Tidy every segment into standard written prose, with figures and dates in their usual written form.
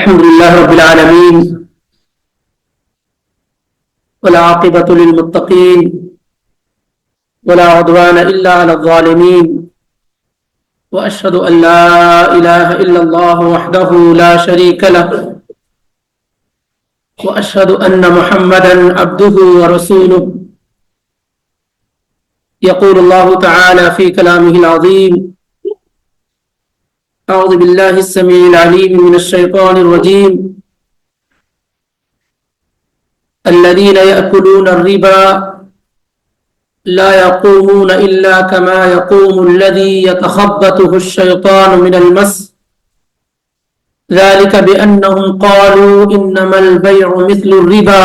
الحمد لله رب العالمين والعاقبة للمتقين ولا عدوان إلا على الظالمين وأشهد أن لا إله إلا الله وحده لا شريك له وأشهد أن محمدا عبده ورسوله يقول الله تعالى في كلامه العظيم أعوذ بالله السميع العليم من الشيطان الرجيم الذين يأكلون الربا لا يقومون إلا كما يقوم الذي يتخبطه الشيطان من المس ذلك بأنهم قالوا إنما البيع مثل الربا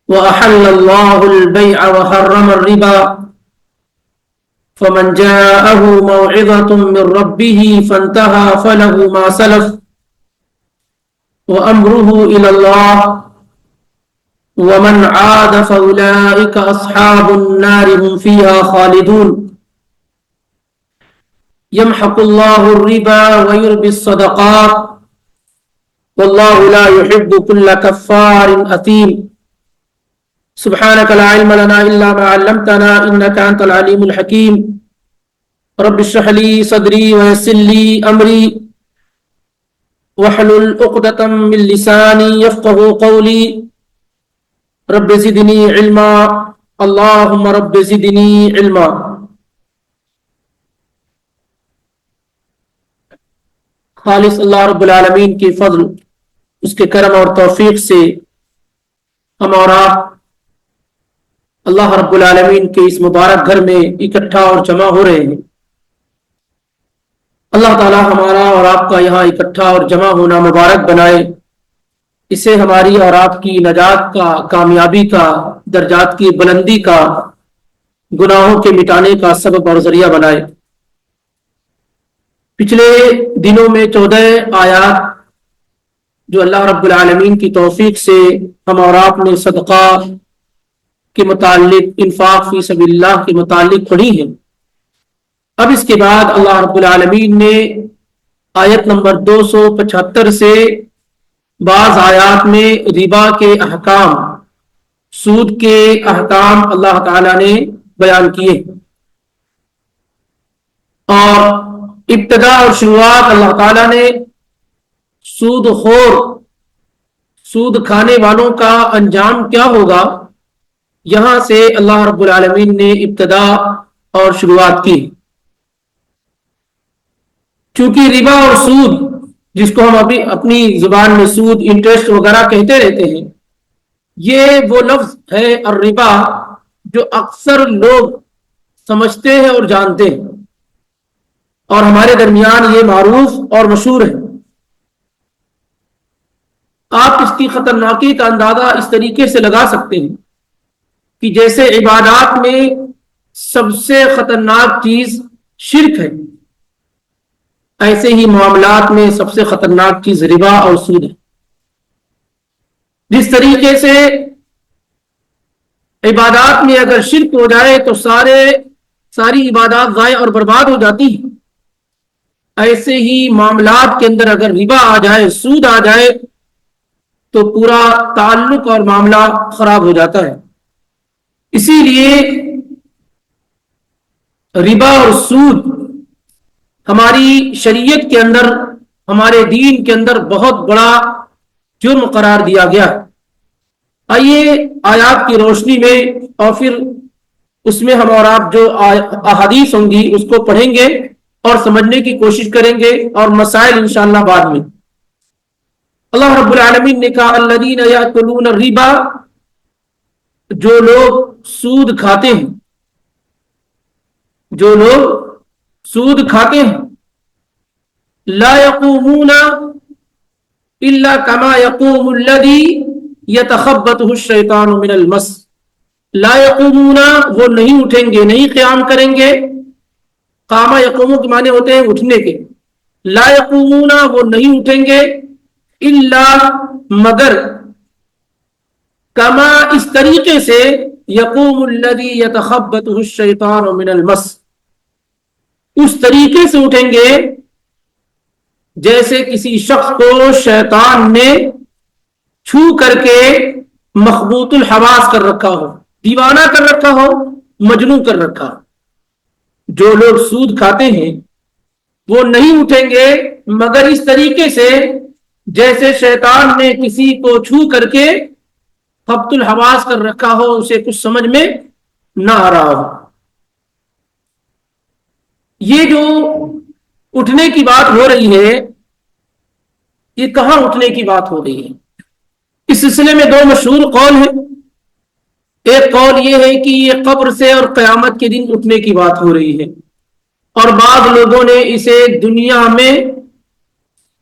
وأحل الله البيع وحرم الربا فمن جاءه موعظة من ربه فانتهى فله ما سلف وأمره إلى الله ومن عاد فأولئك أصحاب النار هم فيها خالدون يمحق الله الربا ويربي الصدقات والله لا يحب كل كفار أثيم سبحانك لا علم لنا إلا ما علمتنا إنك أنت العليم الحكيم رب اشرح لي صدري ويسر لي أمري واحلل عقدة من لساني يفقهوا قولي رب زدني علما اللهم رب زدنی علما. خالص اللہ رب العالمین کے فضل، اس کے کرم اور توفیق سے ہم اور آپ اللہ رب العالمین کے اس مبارک گھر میں اکٹھا اور جمع ہو رہے ہیں. اللہ تعالی ہمارا اور آپ کا یہاں اکٹھا اور جمع ہونا مبارک بنائے، اسے ہماری اور آپ کی نجات کا، کامیابی کا، درجات کی بلندی کا، گناہوں کے مٹانے کا سبب اور ذریعہ بنائے. پچھلے دنوں میں 14 آیات جو اللہ رب العالمین کی توفیق سے ہم اور آپ نے صدقہ کے متعلق، انفاق فی سبیل اللہ کے متعلق پڑھی ہیں. اب اس کے بعد اللہ رب العالمین نے آیت نمبر 275 سے بعض آیات میں ربا کے احکام، سود کے احکام اللہ تعالی نے بیان کیے، اور ابتدا اور شروعات اللہ تعالی نے سود خور، سود کھانے والوں کا انجام کیا ہوگا، یہاں سے اللہ رب العالمین نے ابتدا اور شروعات کی. چونکہ ربا اور سود، جس کو ہم اپنی زبان میں سود، انٹرسٹ وغیرہ کہتے رہتے ہیں، یہ وہ لفظ ہے الربا جو اکثر لوگ سمجھتے ہیں اور جانتے ہیں، اور ہمارے درمیان یہ معروف اور مشہور ہے. آپ اس کی خطرناکی کا اندازہ اس طریقے سے لگا سکتے ہیں کہ جیسے عبادات میں سب سے خطرناک چیز شرک ہے، ایسے ہی معاملات میں سب سے خطرناک چیز ربا اور سود ہے. جس طریقے سے عبادات میں اگر شرک ہو جائے تو ساری عبادات ضائع اور برباد ہو جاتی ہیں، ایسے ہی معاملات کے اندر اگر ربا آ جائے، سود آ جائے، تو پورا تعلق اور معاملہ خراب ہو جاتا ہے. اسی لیے ربا اور سود ہماری شریعت کے اندر، ہمارے دین کے اندر بہت بڑا جرم قرار دیا گیا. آئیے آیات کی روشنی میں اور پھر اس میں ہم اور آپ جو احادیث ہوں گی اس کو پڑھیں گے اور سمجھنے کی کوشش کریں گے، اور مسائل انشاءاللہ بعد میں. اللہ رب العالمین نے کہا الذین یاکلون الربا، جو لوگ سود کھاتے ہیں، جو لوگ سود کھاتے ہیں، لا یقومون الا کما یقوم الذی یتخبطہ الشیطان من المس. لا یقومون، وہ نہیں اٹھیں گے، نہیں قیام کریں گے. قامہ یقوم کے معنی ہوتے ہیں اٹھنے کے. لا یقومون، وہ نہیں اٹھیں گے، الا، مگر، کما، اس طریقے سے، یقوم الذی یتخبطہ الشیطان من المس، اس طریقے سے اٹھیں گے جیسے کسی شخص کو شیطان نے چھو کر کے مخبوط الحواس کر رکھا ہو، دیوانہ کر رکھا ہو، مجنون کر رکھا ہو۔ جو لوگ سود کھاتے ہیں وہ نہیں اٹھیں گے مگر اس طریقے سے جیسے شیطان نے کسی کو چھو کر کے خبط الحواس کر رکھا ہو، اسے کچھ سمجھ میں نہ آ رہا ہو۔ یہ جو اٹھنے کی بات ہو رہی ہے، یہ کہاں اٹھنے کی بات ہو رہی ہے؟ اس سلسلے میں دو مشہور قول ہیں۔ ایک قول یہ ہے کہ یہ قبر سے اور قیامت کے دن اٹھنے کی بات ہو رہی ہے، اور بعض لوگوں نے اسے دنیا میں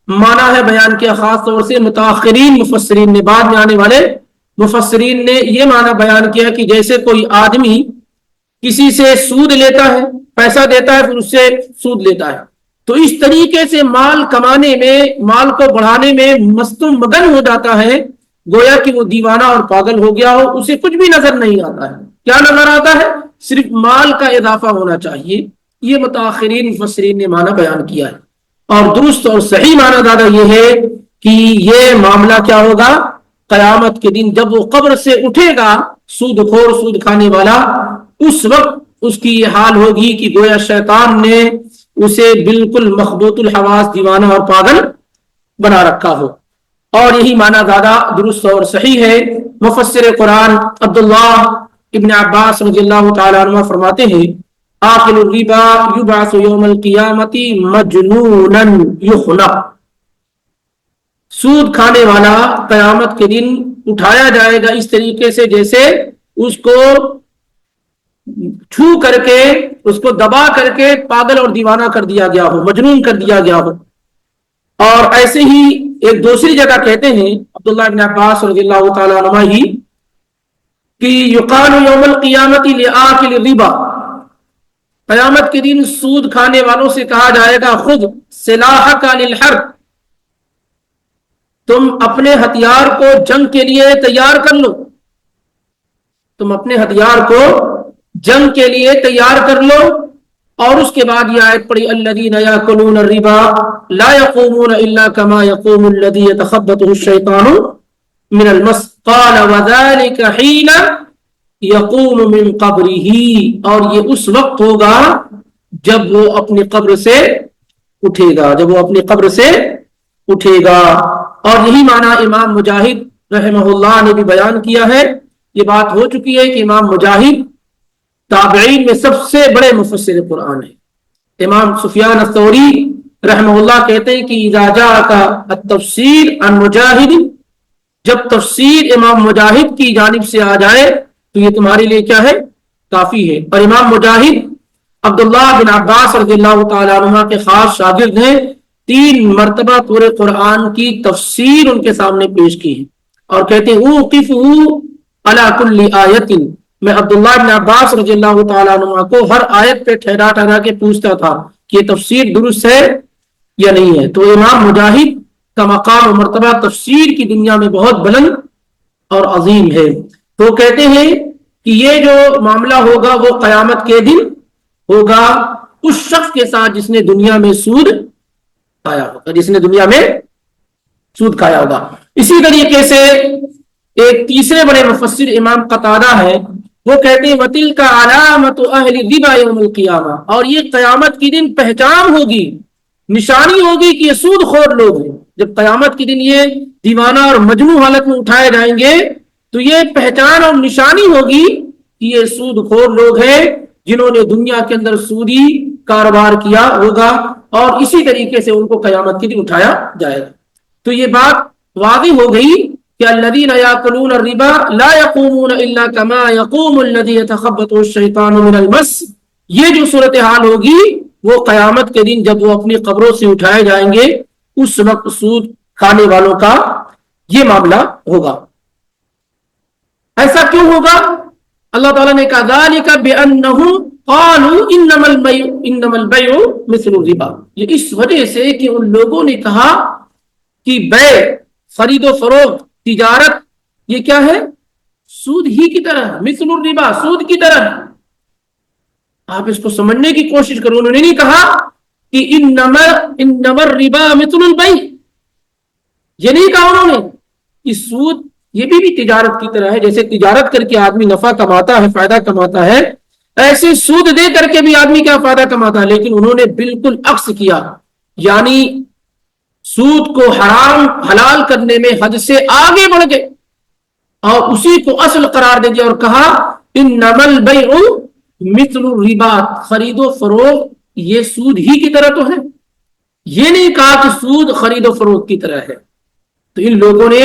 مانا ہے، بیان کیا، خاص طور سے متاخرین مفسرین نے، بعد میں آنے والے مفسرین نے یہ معنی بیان کیا کہ جیسے کوئی آدمی کسی سے سود لیتا ہے، پیسہ دیتا ہے، پھر اس سے سود لیتا ہے، تو اس طریقے سے مال کمانے میں، مال کو بڑھانے میں مست مگن ہو جاتا ہے، گویا کہ وہ دیوانہ اور پاگل ہو گیا ہو، اسے کچھ بھی نظر نہیں آتا ہے۔ کیا نظر آتا ہے؟ صرف مال کا اضافہ ہونا چاہیے۔ یہ متاخرین مفسرین نے معنی بیان کیا ہے، اور درست اور صحیح معنی دادا یہ ہے کہ یہ معاملہ کیا ہوگا؟ قیامت کے دن جب وہ قبر سے اٹھے گا، سود خور، سود کھانے والا، اس وقت اس کی یہ حال ہوگی کہ گویا شیطان نے اسے بالکل مخبوط الحواس، دیوانہ اور پاگل بنا رکھا ہو۔ اور یہی معنی زیادہ درست اور صحیح ہے۔ مفسر قرآن عبداللہ ابن عباس رضی اللہ تعالی عنہ فرماتے ہیں، آخر الربا یبعث یوم القیامت مجنونا یخنق، سود کھانے والا قیامت کے دن اٹھایا جائے گا اس طریقے سے جیسے اس کو چھو کر کے، اس کو دبا کر کے پاگل اور دیوانہ کر دیا گیا ہو، مجنون کر دیا گیا ہو۔ اور ایسے ہی ایک دوسری جگہ کہتے ہیں عبداللہ ابن عباس رضی اللہ تعالی عنہ ہی کہ یقال یوم القیامت لآکل الربا، قیامت کے دن سود کھانے والوں سے کہا جائے گا، خود سلاحک للحرب، تم اپنے ہتھیار کو جنگ کے لیے تیار کر لو، تم اپنے ہتھیار کو جنگ کے لیے تیار کر لو۔ اور اس کے بعد یہ آیت پڑھی، الذین یاکلون الربا لا یقومون الا کما یقوم الذی یتخبطہ الشیطان من المس قال وذلک حین یقوم من قبرہ، اور یہ اس وقت ہوگا جب وہ اپنی قبر سے اٹھے گا، جب وہ اپنی قبر سے اٹھے گا۔ اور یہی معنی امام مجاہد رحمہ اللہ نے بھی بیان کیا ہے۔ یہ بات ہو چکی ہے کہ امام مجاہد تابعین میں سب سے بڑے مفسر قرآن ہے۔ امام سفیان الثوری رحمہ اللہ کہتے ہیں کہ اذا جاءک التفسیر عن مجاہد، جب تفسیر امام مجاہد کی جانب سے آ جائے تو یہ تمہارے لیے کیا ہے؟ کافی ہے۔ اور امام مجاہد عبداللہ بن عباس رضی اللہ تعالی عنہ کے خاص شاگرد ہیں، 3 مرتبہ پورے قرآن کی تفسیر ان کے سامنے پیش کی ہے، اور کہتے ہیں اوقفہ علی کل آیت، میں عبداللہ بن عباس رضی اللہ تعالیٰ عنہ کو ہر آیت پہ ٹھہرا ٹھہرا کے پوچھتا تھا کہ یہ تفسیر درست ہے یا نہیں ہے۔ تو امام مجاہد کا مقام و مرتبہ تفسیر کی دنیا میں بہت بلند اور عظیم ہے۔ تو کہتے ہیں کہ یہ جو معاملہ ہوگا وہ قیامت کے دن ہوگا اس شخص کے ساتھ جس نے دنیا میں سود کھایا ہوگا، جس نے دنیا میں سود کھایا ہوگا۔ اسی طریقے سے ایک تیسرے بڑے مفسر امام قتادہ ہے، وہ کہتے ہیں وَتِلْكَ عَلَامَةُ أَهْلِ الرِّبَا يَوْمَ الْقِيَامَةِ، اور یہ قیامت کی دن پہچان ہوگی، نشانی ہوگی کہ یہ سود خور لوگ ہیں۔ جب قیامت کی دن یہ دیوانہ اور مجنون حالت میں اٹھائے جائیں گے تو یہ پہچان اور نشانی ہوگی کہ یہ سود خور لوگ ہیں جنہوں نے دنیا کے اندر سودی کاروبار کیا ہوگا، اور اسی طریقے سے ان کو قیامت کے دن اٹھایا جائے گا۔ تو یہ بات واضح ہو گئی کہ الذین یاکلون الربا لا یقومون الا کما یقوم الذی یتخبطہ الشیطان من المس، یہ جو صورتحال ہوگی وہ قیامت کے دن جب وہ اپنی قبروں سے اٹھائے جائیں گے اس وقت سود کھانے والوں کا یہ معاملہ ہوگا۔ ایسا کیوں ہوگا؟ اللہ تعالیٰ نے کہا ذالک بانہم قالوا انما البیع مثل الربا، یہ اس وجہ سے کہ ان لوگوں نے کہا کہ بیع، خرید و فروخت، تجارت، یہ کیا ہے؟ سود ہی کی طرح، مثل الربا، سود کی طرح۔ آپ اس کو سمجھنے کی کوشش کرو، انہوں نے نہیں کہا کہ انما الربا مثل البیع، یہ نہیں کہا انہوں نے کہ سود یہ بھی تجارت کی طرح ہے، جیسے تجارت کر کے آدمی نفع کماتا ہے، فائدہ کماتا ہے، ایسے سود دے کر کے بھی آدمی کیا فائدہ کماتا ہے۔ لیکن انہوں نے بالکل عکس کیا، یعنی سود کو حرام حلال کرنے میں حد سے آگے بڑھ گئے اور اسی کو اصل قرار دے دیا اور کہا انما البیع مثل الربا، خرید و فروخت یہ سود ہی کی طرح تو ہے، یہ نہیں کہا کہ سود خرید و فروخت کی طرح ہے۔ تو ان لوگوں نے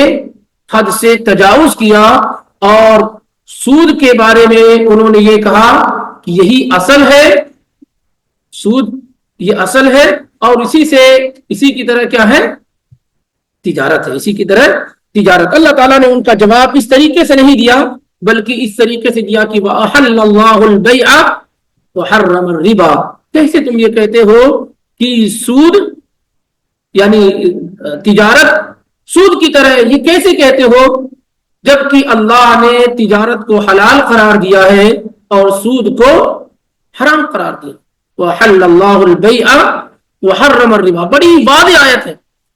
حد سے تجاوز کیا اور سود کے بارے میں انہوں نے یہ کہا کہ یہی اصل ہے، سود یہ اصل ہے اور اسی کی طرح کیا ہے، تجارت ہے، اسی کی طرح تجارت۔ اللہ تعالیٰ نے ان کا جواب اس طریقے سے نہیں دیا بلکہ اس طریقے سے دیا کہ وَأَحَلَّ اللَّهُ الْبَيْعَ وَحَرَّمَ الرِّبَا۔ کیسے تم یہ کہتے ہو کہ سود یعنی تجارت سود کی طرح ہے، یہ کیسے کہتے ہو جبکہ اللہ نے تجارت کو حلال قرار دیا ہے اور سود کو حرام قرار دیا۔ وَحَلَّ اللَّهُ الْبَيْعَ وَحَرَّمَ الرِّبَا، بڑی واضح آیت ہے۔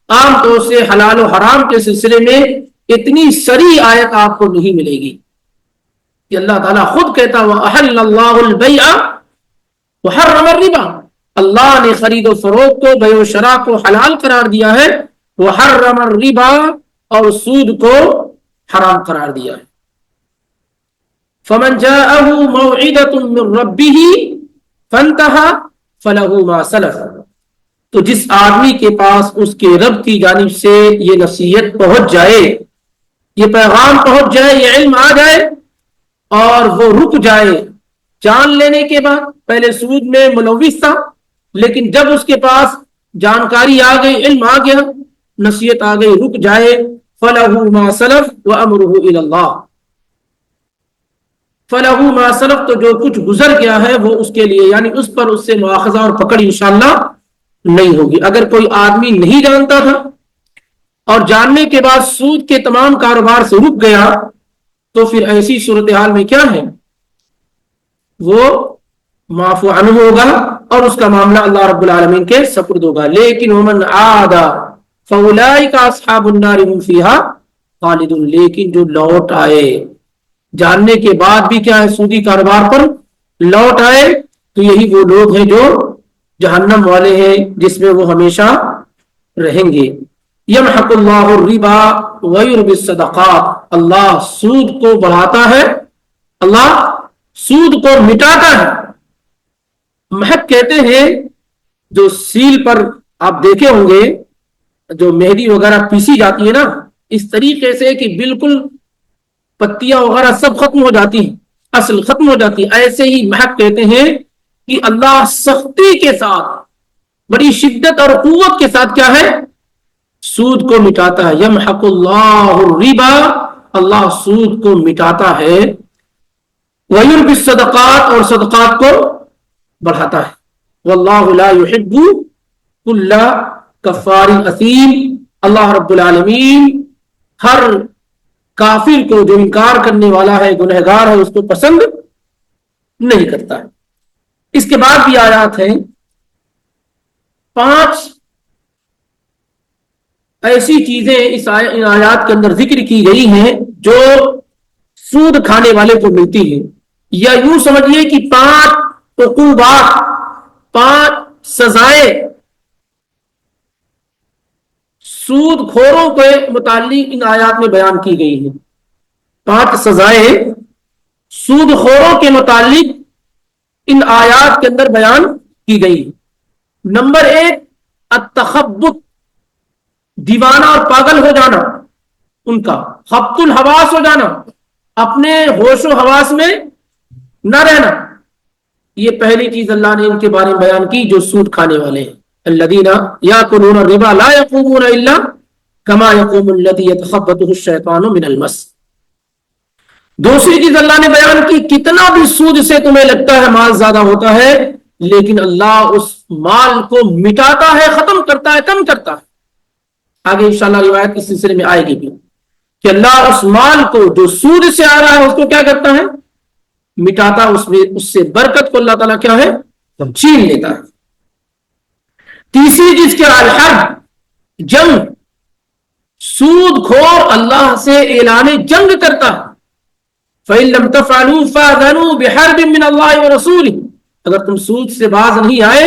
عام طور سے حلال و حرام کے سلسلے میں اتنی سری آیت آپ کو نہیں ملے گی کہ اللہ تعالیٰ خود کہتا وَأَحَلَّ اللَّهُ الْبَيْعَ وَحَرَّمَ الرِّبَا، اللہ نے خرید و فروخت کو، بیع و شراء کو حلال قرار دیا ہے، وَحَرَّمَ الرِّبَا اور سود کو حرام قرار دیا ہے۔ فَمَنْ جَاءَهُ مَوْعِظَةٌ مِّن رَّبِّهِ فَانْتَهَى فَلَهُ مَا سَلَفَ، تو جس آدمی کے پاس اس کے رب کی جانب سے یہ نصیحت پہنچ جائے، یہ پیغام پہنچ جائے، یہ علم آ جائے اور وہ رک جائے جان لینے کے بعد، پہلے سود میں ملوث تھا لیکن جب اس کے پاس جانکاری آ گئی، علم آ گیا، نصیحت آ گئی، رک جائے، فَلَهُ مَا سَلَفَ وَأَمْرُهُ إِلَى اللَّهِ، فَلَهُ مَا سَلَفَ تو جو کچھ گزر گیا ہے وہ اس کے لیے، یعنی اس پر اس سے مؤاخذہ اور پکڑ انشاءاللہ نہیں ہوگی۔ اگر کوئی آدمی نہیں جانتا تھا اور جاننے کے بعد سود کے تمام کاروبار سے رک گیا تو پھر ایسی صورتحال میں کیا ہے، وہ معفو عنہ ہوگا اور اس کا معاملہ اللہ رب العالمین کے سپرد ہوگا۔ لیکن ومن عاد فاولئک اصحاب النار هم فیها خالدون، لیکن جو لوٹ آئے جاننے کے بعد بھی کیا ہے، سودی کاروبار پر لوٹ آئے، تو یہی وہ لوگ ہیں جو جہنم والے ہیں جس میں وہ ہمیشہ رہیں گے۔ یمحق اللہ الربا ویربی الصدقات، اللہ سود کو بڑھاتا ہے، اللہ سود کو مٹاتا ہے۔ محق کہتے ہیں جو سیل پر آپ دیکھے ہوں گے جو مہندی وغیرہ پیسی جاتی ہے نا، اس طریقے سے کہ بالکل پتیاں وغیرہ سب ختم ہو جاتی ہیں، اصل ختم ہو جاتی ہے، ایسے ہی محق کہتے ہیں کہ اللہ سختی کے ساتھ، بڑی شدت اور قوت کے ساتھ کیا ہے، سود کو مٹاتا ہے۔ یمحق اللہ الربا، اللہ سود کو مٹاتا ہے، ویربی الصدقات اور صدقات کو بڑھاتا ہے۔ واللہ لا يحب کل کفار اثیم، اللہ رب العالمین ہر کافر کو جو انکار کرنے والا ہے، گنہگار ہے، اس کو پسند نہیں کرتا ہے۔ اس کے بعد بھی آیات ہیں، 5 ایسی چیزیں ان آیات کے اندر ذکر کی گئی ہیں جو سود کھانے والے کو ملتی ہیں، یا یوں سمجھیے کہ 5 عقوبات، 5 سزائیں سود خوروں کے متعلق ان آیات میں بیان کی گئی ہیں۔ 5 سزائیں سود خوروں کے متعلق ان آیات کے اندر بیان کی گئی۔ نمبر 1 التخبط، دیوانہ اور پاگل ہو جانا، ان کا خبط الحواس ہو جانا، اپنے ہوش و حواس میں نہ رہنا، یہ پہلی چیز اللہ نے ان کے بارے میں بیان کی جو سود کھانے والے ہیں۔ الذین یاکلون الربا لا یقومون الا کما یقوم الذی یتخبطہ الشیطان من المس۔ دوسری چیز اللہ نے بیان کی، کتنا بھی سود سے تمہیں لگتا ہے مال زیادہ ہوتا ہے، لیکن اللہ اس مال کو مٹاتا ہے، ختم کرتا ہے، کم کرتا ہے۔ آگے انشاءاللہ روایت اس سلسلے میں آئے گی بھی کہ اللہ اس مال کو جو سود سے آ رہا ہے اس کو کیا کرتا ہے، مٹاتا، اس میں اس سے برکت کو اللہ تعالیٰ کیا ہے، چھین لیتا ہے۔ تیسری چیز کیا؟ الحرب، جنگ. سود خور اللہ سے اعلان جنگ کرتا ہے. فَإِن لَمْ تَفْعَلُوا فَأْذَنُوا بِحَرْبٍ مِّنَ اللَّهِ وَرَسُولِهِ، اگر تم سود سے باز نہیں آئے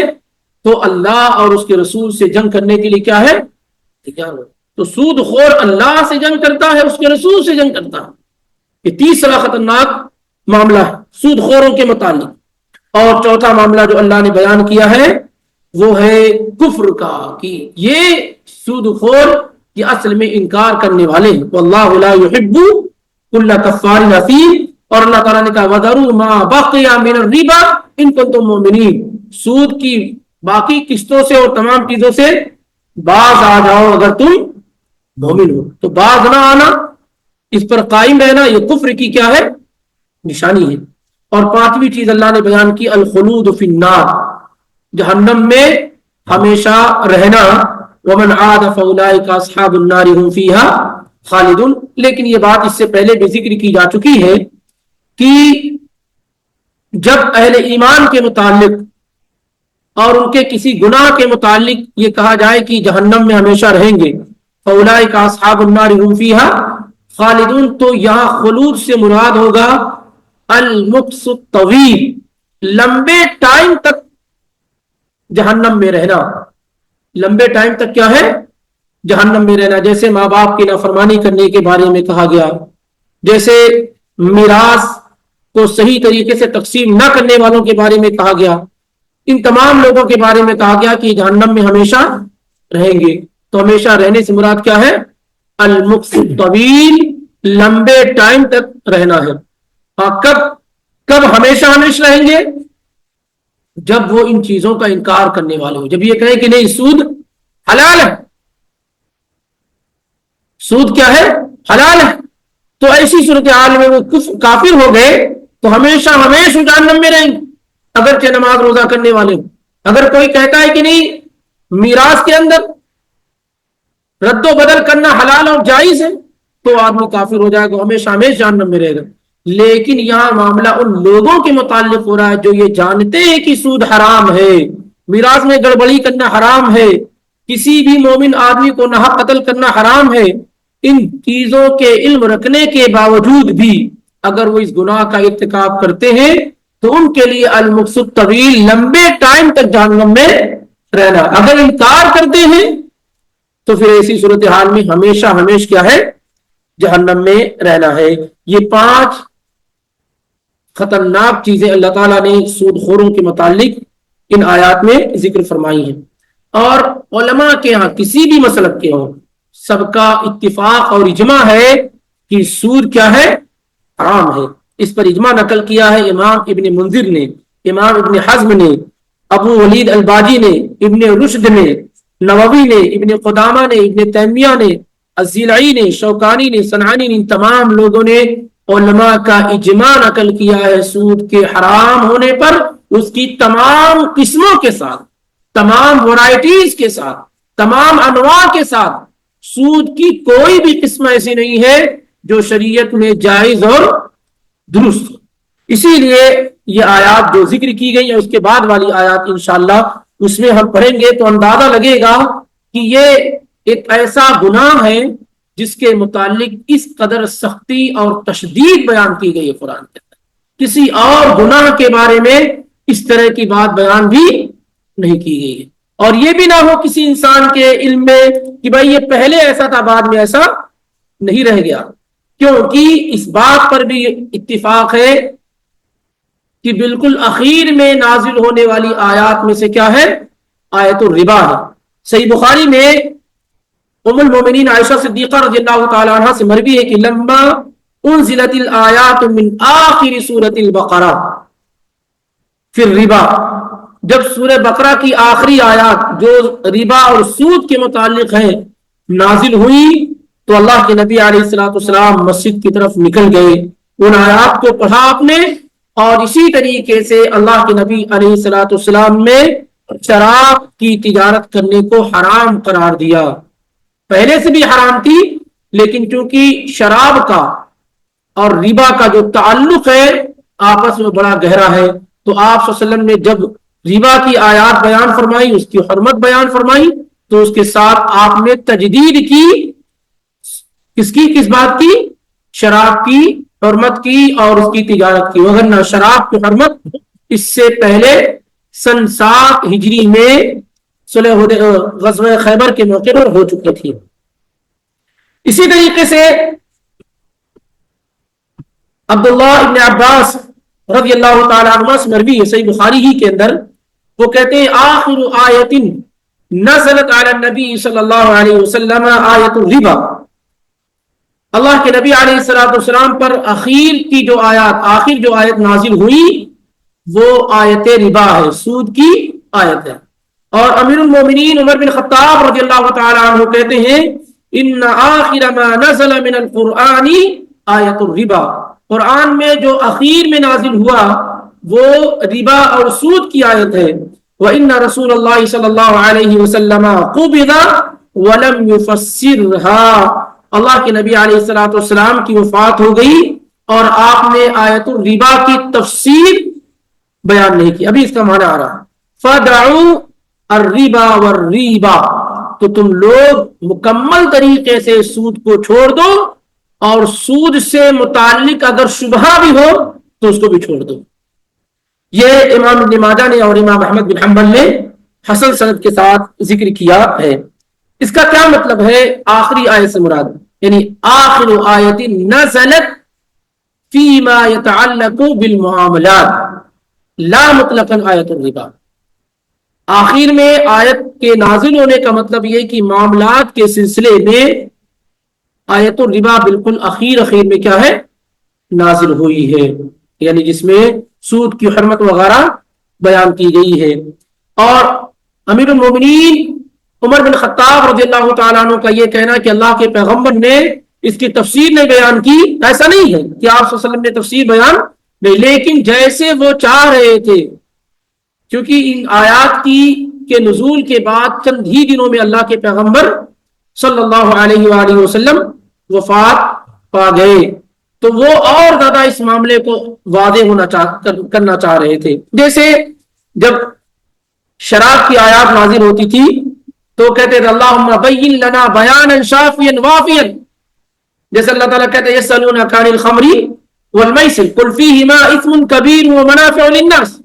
تو اللہ اور اس کے رسول سے جنگ کرنے کے لیے کیا ہے؟ تیار ہو. تو سود خور اللہ سے جنگ کرتا ہے، اس کے رسول سے جنگ کرتا ہے. یہ تیسرا خطرناک معاملہ ہے سود خوروں کے متعلق. اور چوتھا معاملہ جو اللہ نے بیان کیا ہے وہ ہے کفر کا، کہ یہ سود خور یہ اصل میں انکار کرنے والے ہیں. واللہ لا يحب كل كفار اثیم، اور اللہ تعالیٰ نے کہا وَذَرُوا مَا بَقِيَ مِنَ الرِّبَا إِن كُنتُم مُؤْمِنِينَ، سود کی باقی قسطوں سے اور تمام چیزوں سے باز آ جاؤ اگر تم مومن ہو. تو باز نہ آنا، اس پر قائم رہنا، یہ کفر کی کیا ہے؟ نشانی ہے. اور پانچویں چیز اللہ نے بیان کی الخلود فی النار، جہنم میں ہمیشہ رہنا. ومن عاد فاولئک اصحاب النار هم فیها خالدون. لیکن یہ بات اس سے پہلے بھی ذکر کی جا چکی ہے کہ جب اہل ایمان کے متعلق اور ان کے کسی گناہ کے متعلق یہ کہا جائے کہ جہنم میں ہمیشہ رہیں گے، فاولئک اصحاب النار هم فیها خالدون، تو یہاں خلود سے مراد ہوگا المکث الطویل، لمبے ٹائم تک جہنم میں رہنا. لمبے ٹائم تک کیا ہے؟ جہنم میں رہنا. جیسے ماں باپ کی نافرمانی کرنے کے بارے میں کہا گیا، جیسے میراث کو صحیح طریقے سے تقسیم نہ کرنے والوں کے بارے میں کہا گیا، ان تمام لوگوں کے بارے میں کہا گیا کہ جہنم میں ہمیشہ رہیں گے. تو ہمیشہ رہنے سے مراد کیا ہے؟ المکث الطویل، لمبے ٹائم تک رہنا ہے. کب ہمیشہ ہمیشہ رہیں گے؟ جب وہ ان چیزوں کا انکار کرنے والے ہو. جب یہ کہیں کہ نہیں سود حلال ہے، سود کیا ہے؟ حلال ہے، تو ایسی صورتحال میں وہ کافر ہو گئے تو ہمیشہ ہمیشہ جہنم میں رہیں گے اگرچہ نماز روزہ کرنے والے ہوں. اگر کوئی کہتا ہے کہ نہیں میراث کے اندر رد و بدل کرنا حلال اور جائز ہے تو آدمی کافر ہو جائے گا، ہمیشہ ہمیشہ جہنم میں رہے گا. لیکن یہاں معاملہ ان لوگوں کے متعلق ہو رہا ہے جو یہ جانتے ہیں کہ سود حرام ہے، میراث میں گڑبڑی کرنا حرام ہے، کسی بھی مومن آدمی کو ناحق قتل کرنا حرام ہے. ان چیزوں کے علم رکھنے کے باوجود بھی اگر وہ اس گناہ کا ارتکاب کرتے ہیں تو ان کے لیے المکث الطویل، لمبے ٹائم تک جہنم میں رہنا. اگر انکار کرتے ہیں تو پھر ایسی صورتحال میں ہمیشہ ہمیشہ کیا ہے؟ جہنم میں رہنا ہے. یہ 5 خطرناک چیزیں اللہ تعالیٰ نے سود خوروں کے متعلق ان آیات میں ذکر فرمائی ہیں. اور علماء کے ہاں کسی بھی مسلک کے ہوں سب کا اتفاق اور اجماع ہے کہ سود کیا ہے؟ حرام ہے. اس پر اجماع نقل کیا ہے امام ابن منذر نے، امام ابن حزم نے، ابو ولید الباجی نے، ابن رشد نے، نووی نے، ابن قدامہ نے، ابن تیمیہ نے، الزیلعی نے، شوکانی نے، صنعانی نے. ان تمام لوگوں نے علماء کا اجماع نقل کیا ہے سود کے حرام ہونے پر، اس کی تمام قسموں کے ساتھ، تمام ورائٹیز کے ساتھ، تمام انواع کے ساتھ. سود کی کوئی بھی قسم ایسی نہیں ہے جو شریعت میں جائز اور درست. اسی لیے یہ آیات جو ذکر کی گئی ہیں اس کے بعد والی آیات انشاءاللہ اس میں ہم پڑھیں گے تو اندازہ لگے گا کہ یہ ایک ایسا گناہ ہے جس کے متعلق اس قدر سختی اور تشدید بیان کی گئی ہے قرآن کے اندر. کسی اور گناہ کے بارے میں اس طرح کی بات بیان بھی نہیں کی گئی ہے. اور یہ بھی نہ ہو کسی انسان کے علم میں کہ بھائی یہ پہلے ایسا تھا بعد میں ایسا نہیں رہ گیا، کیونکہ اس بات پر بھی اتفاق ہے کہ بالکل اخیر میں نازل ہونے والی آیات میں سے کیا ہے؟ آیت الربا ہے. صحیح بخاری میں ام المومنین عائشہ صدیقہ رضی اللہ تعالی عنہ سے مروی ہے کہ لما انزلت الآیات من آخر سورۃ البقرہ فی الربا، جب سورہ بقرہ کی آخری آیات جو ربا اور سود کے متعلق ہیں نازل ہوئی تو اللہ کے نبی علیہ الصلوۃ والسلام مسجد کی طرف نکل گئے، ان آیات کو پڑھا آپ نے، اور اسی طریقے سے اللہ کے نبی علیہ الصلوۃ والسلام نے شراب کی تجارت کرنے کو حرام قرار دیا. پہلے سے بھی حرام تھی لیکن چونکہ شراب کا اور ربا کا جو تعلق ہے آپس میں بڑا گہرا ہے تو آپ صلی اللہ علیہ وسلم نے جب ربا کی آیات بیان فرمائی، اس کی حرمت بیان فرمائی، تو اس کے ساتھ آپ نے تجدید کی، کس بات کی؟ شراب کی حرمت کی اور اس کی تجارت کی، وغیرہ شراب کی حرمت اس سے پہلے سن 7 ہجری میں غزوہ خیبر کے موقع پر ہو چکی تھی۔ اسی طریقے سے عبداللہ ابن عباس رضی اللہ تعالی عنہ سے مروی ہے صحیح بخاری ہی کے اندر، وہ کہتے ہیں آخر آیت نزلت علی النبی صلی اللہ علیہ وسلم آیت الربا، اللہ کے نبی علیہ السلام پر آخر جو آیت نازل ہوئی وہ آیت ربا ہے، سود کی آیت ہے۔ اور امیر المومنین عمر بن خطاب رضی اللہ تعالی عنہ کہتے ہیں ان آخر ما نزل من القرآن آیت الربا، قرآن میں جو اخیر میں نازل ہوا وہ ربا اور سود کی آیت ہے۔ وَإِنَّ رسول اللہ صلی اللہ علیہ وسلم قُبِضَ وَلَمْ يُفَسِّرْهَا، اللہ کے نبی علیہ السلام کی وفات ہو گئی اور آپ نے آیت الربا کی تفسیر بیان نہیں کی۔ ابھی اس کا معنی آ رہا، فَدَعُوا الرِّبَا وَالرِّبَا، تو تم لوگ مکمل طریقے سے سود کو چھوڑ دو اور سود سے متعلق اگر شبہ بھی ہو تو اس کو بھی چھوڑ دو۔ یہ امام ابن ماجہ نے اور امام احمد بن حنبل نے حسن سند کے ساتھ ذکر کیا ہے۔ اس کا کیا مطلب ہے؟ آخری آیت سے مراد یعنی آخر آیت نزلت فیما یتعلق بالمعاملات لا مطلقاً آیت الربا، آخر میں آیت کے نازل ہونے کا مطلب یہ کہ معاملات کے سلسلے میں آیت الربا بالکل اخیر میں کیا ہے؟ نازل ہوئی ہے، یعنی جس میں سود کی حرمت وغیرہ بیان کی گئی ہے۔ اور امیر المومنین عمر بن خطاب رضی اللہ تعالیٰ عنہ کا یہ کہنا کہ اللہ کے پیغمبر نے اس کی تفسیر نہیں بیان کی، ایسا نہیں ہے کہ آپ صلی اللہ علیہ وسلم نے تفسیر بیان نہیں، لیکن جیسے وہ چاہ رہے تھے، کیونکہ ان آیات کے نزول کے بعد چند ہی دنوں میں اللہ کے پیغمبر صلی اللہ علیہ وآلہ وسلم وفات پا گئے، تو وہ اور زیادہ اس معاملے کو واضح کرنا چاہ رہے تھے۔ جیسے جب شراب کی آیات نازل ہوتی تھی تو کہتے تھے اللہم بین لنا بیانا شافیا وافیا، جیسے اللہ تعالیٰ کہتے ہیں یسألونک عن الخمر والمیسر قل فیہما اثم کبیر ومنافع للناس۔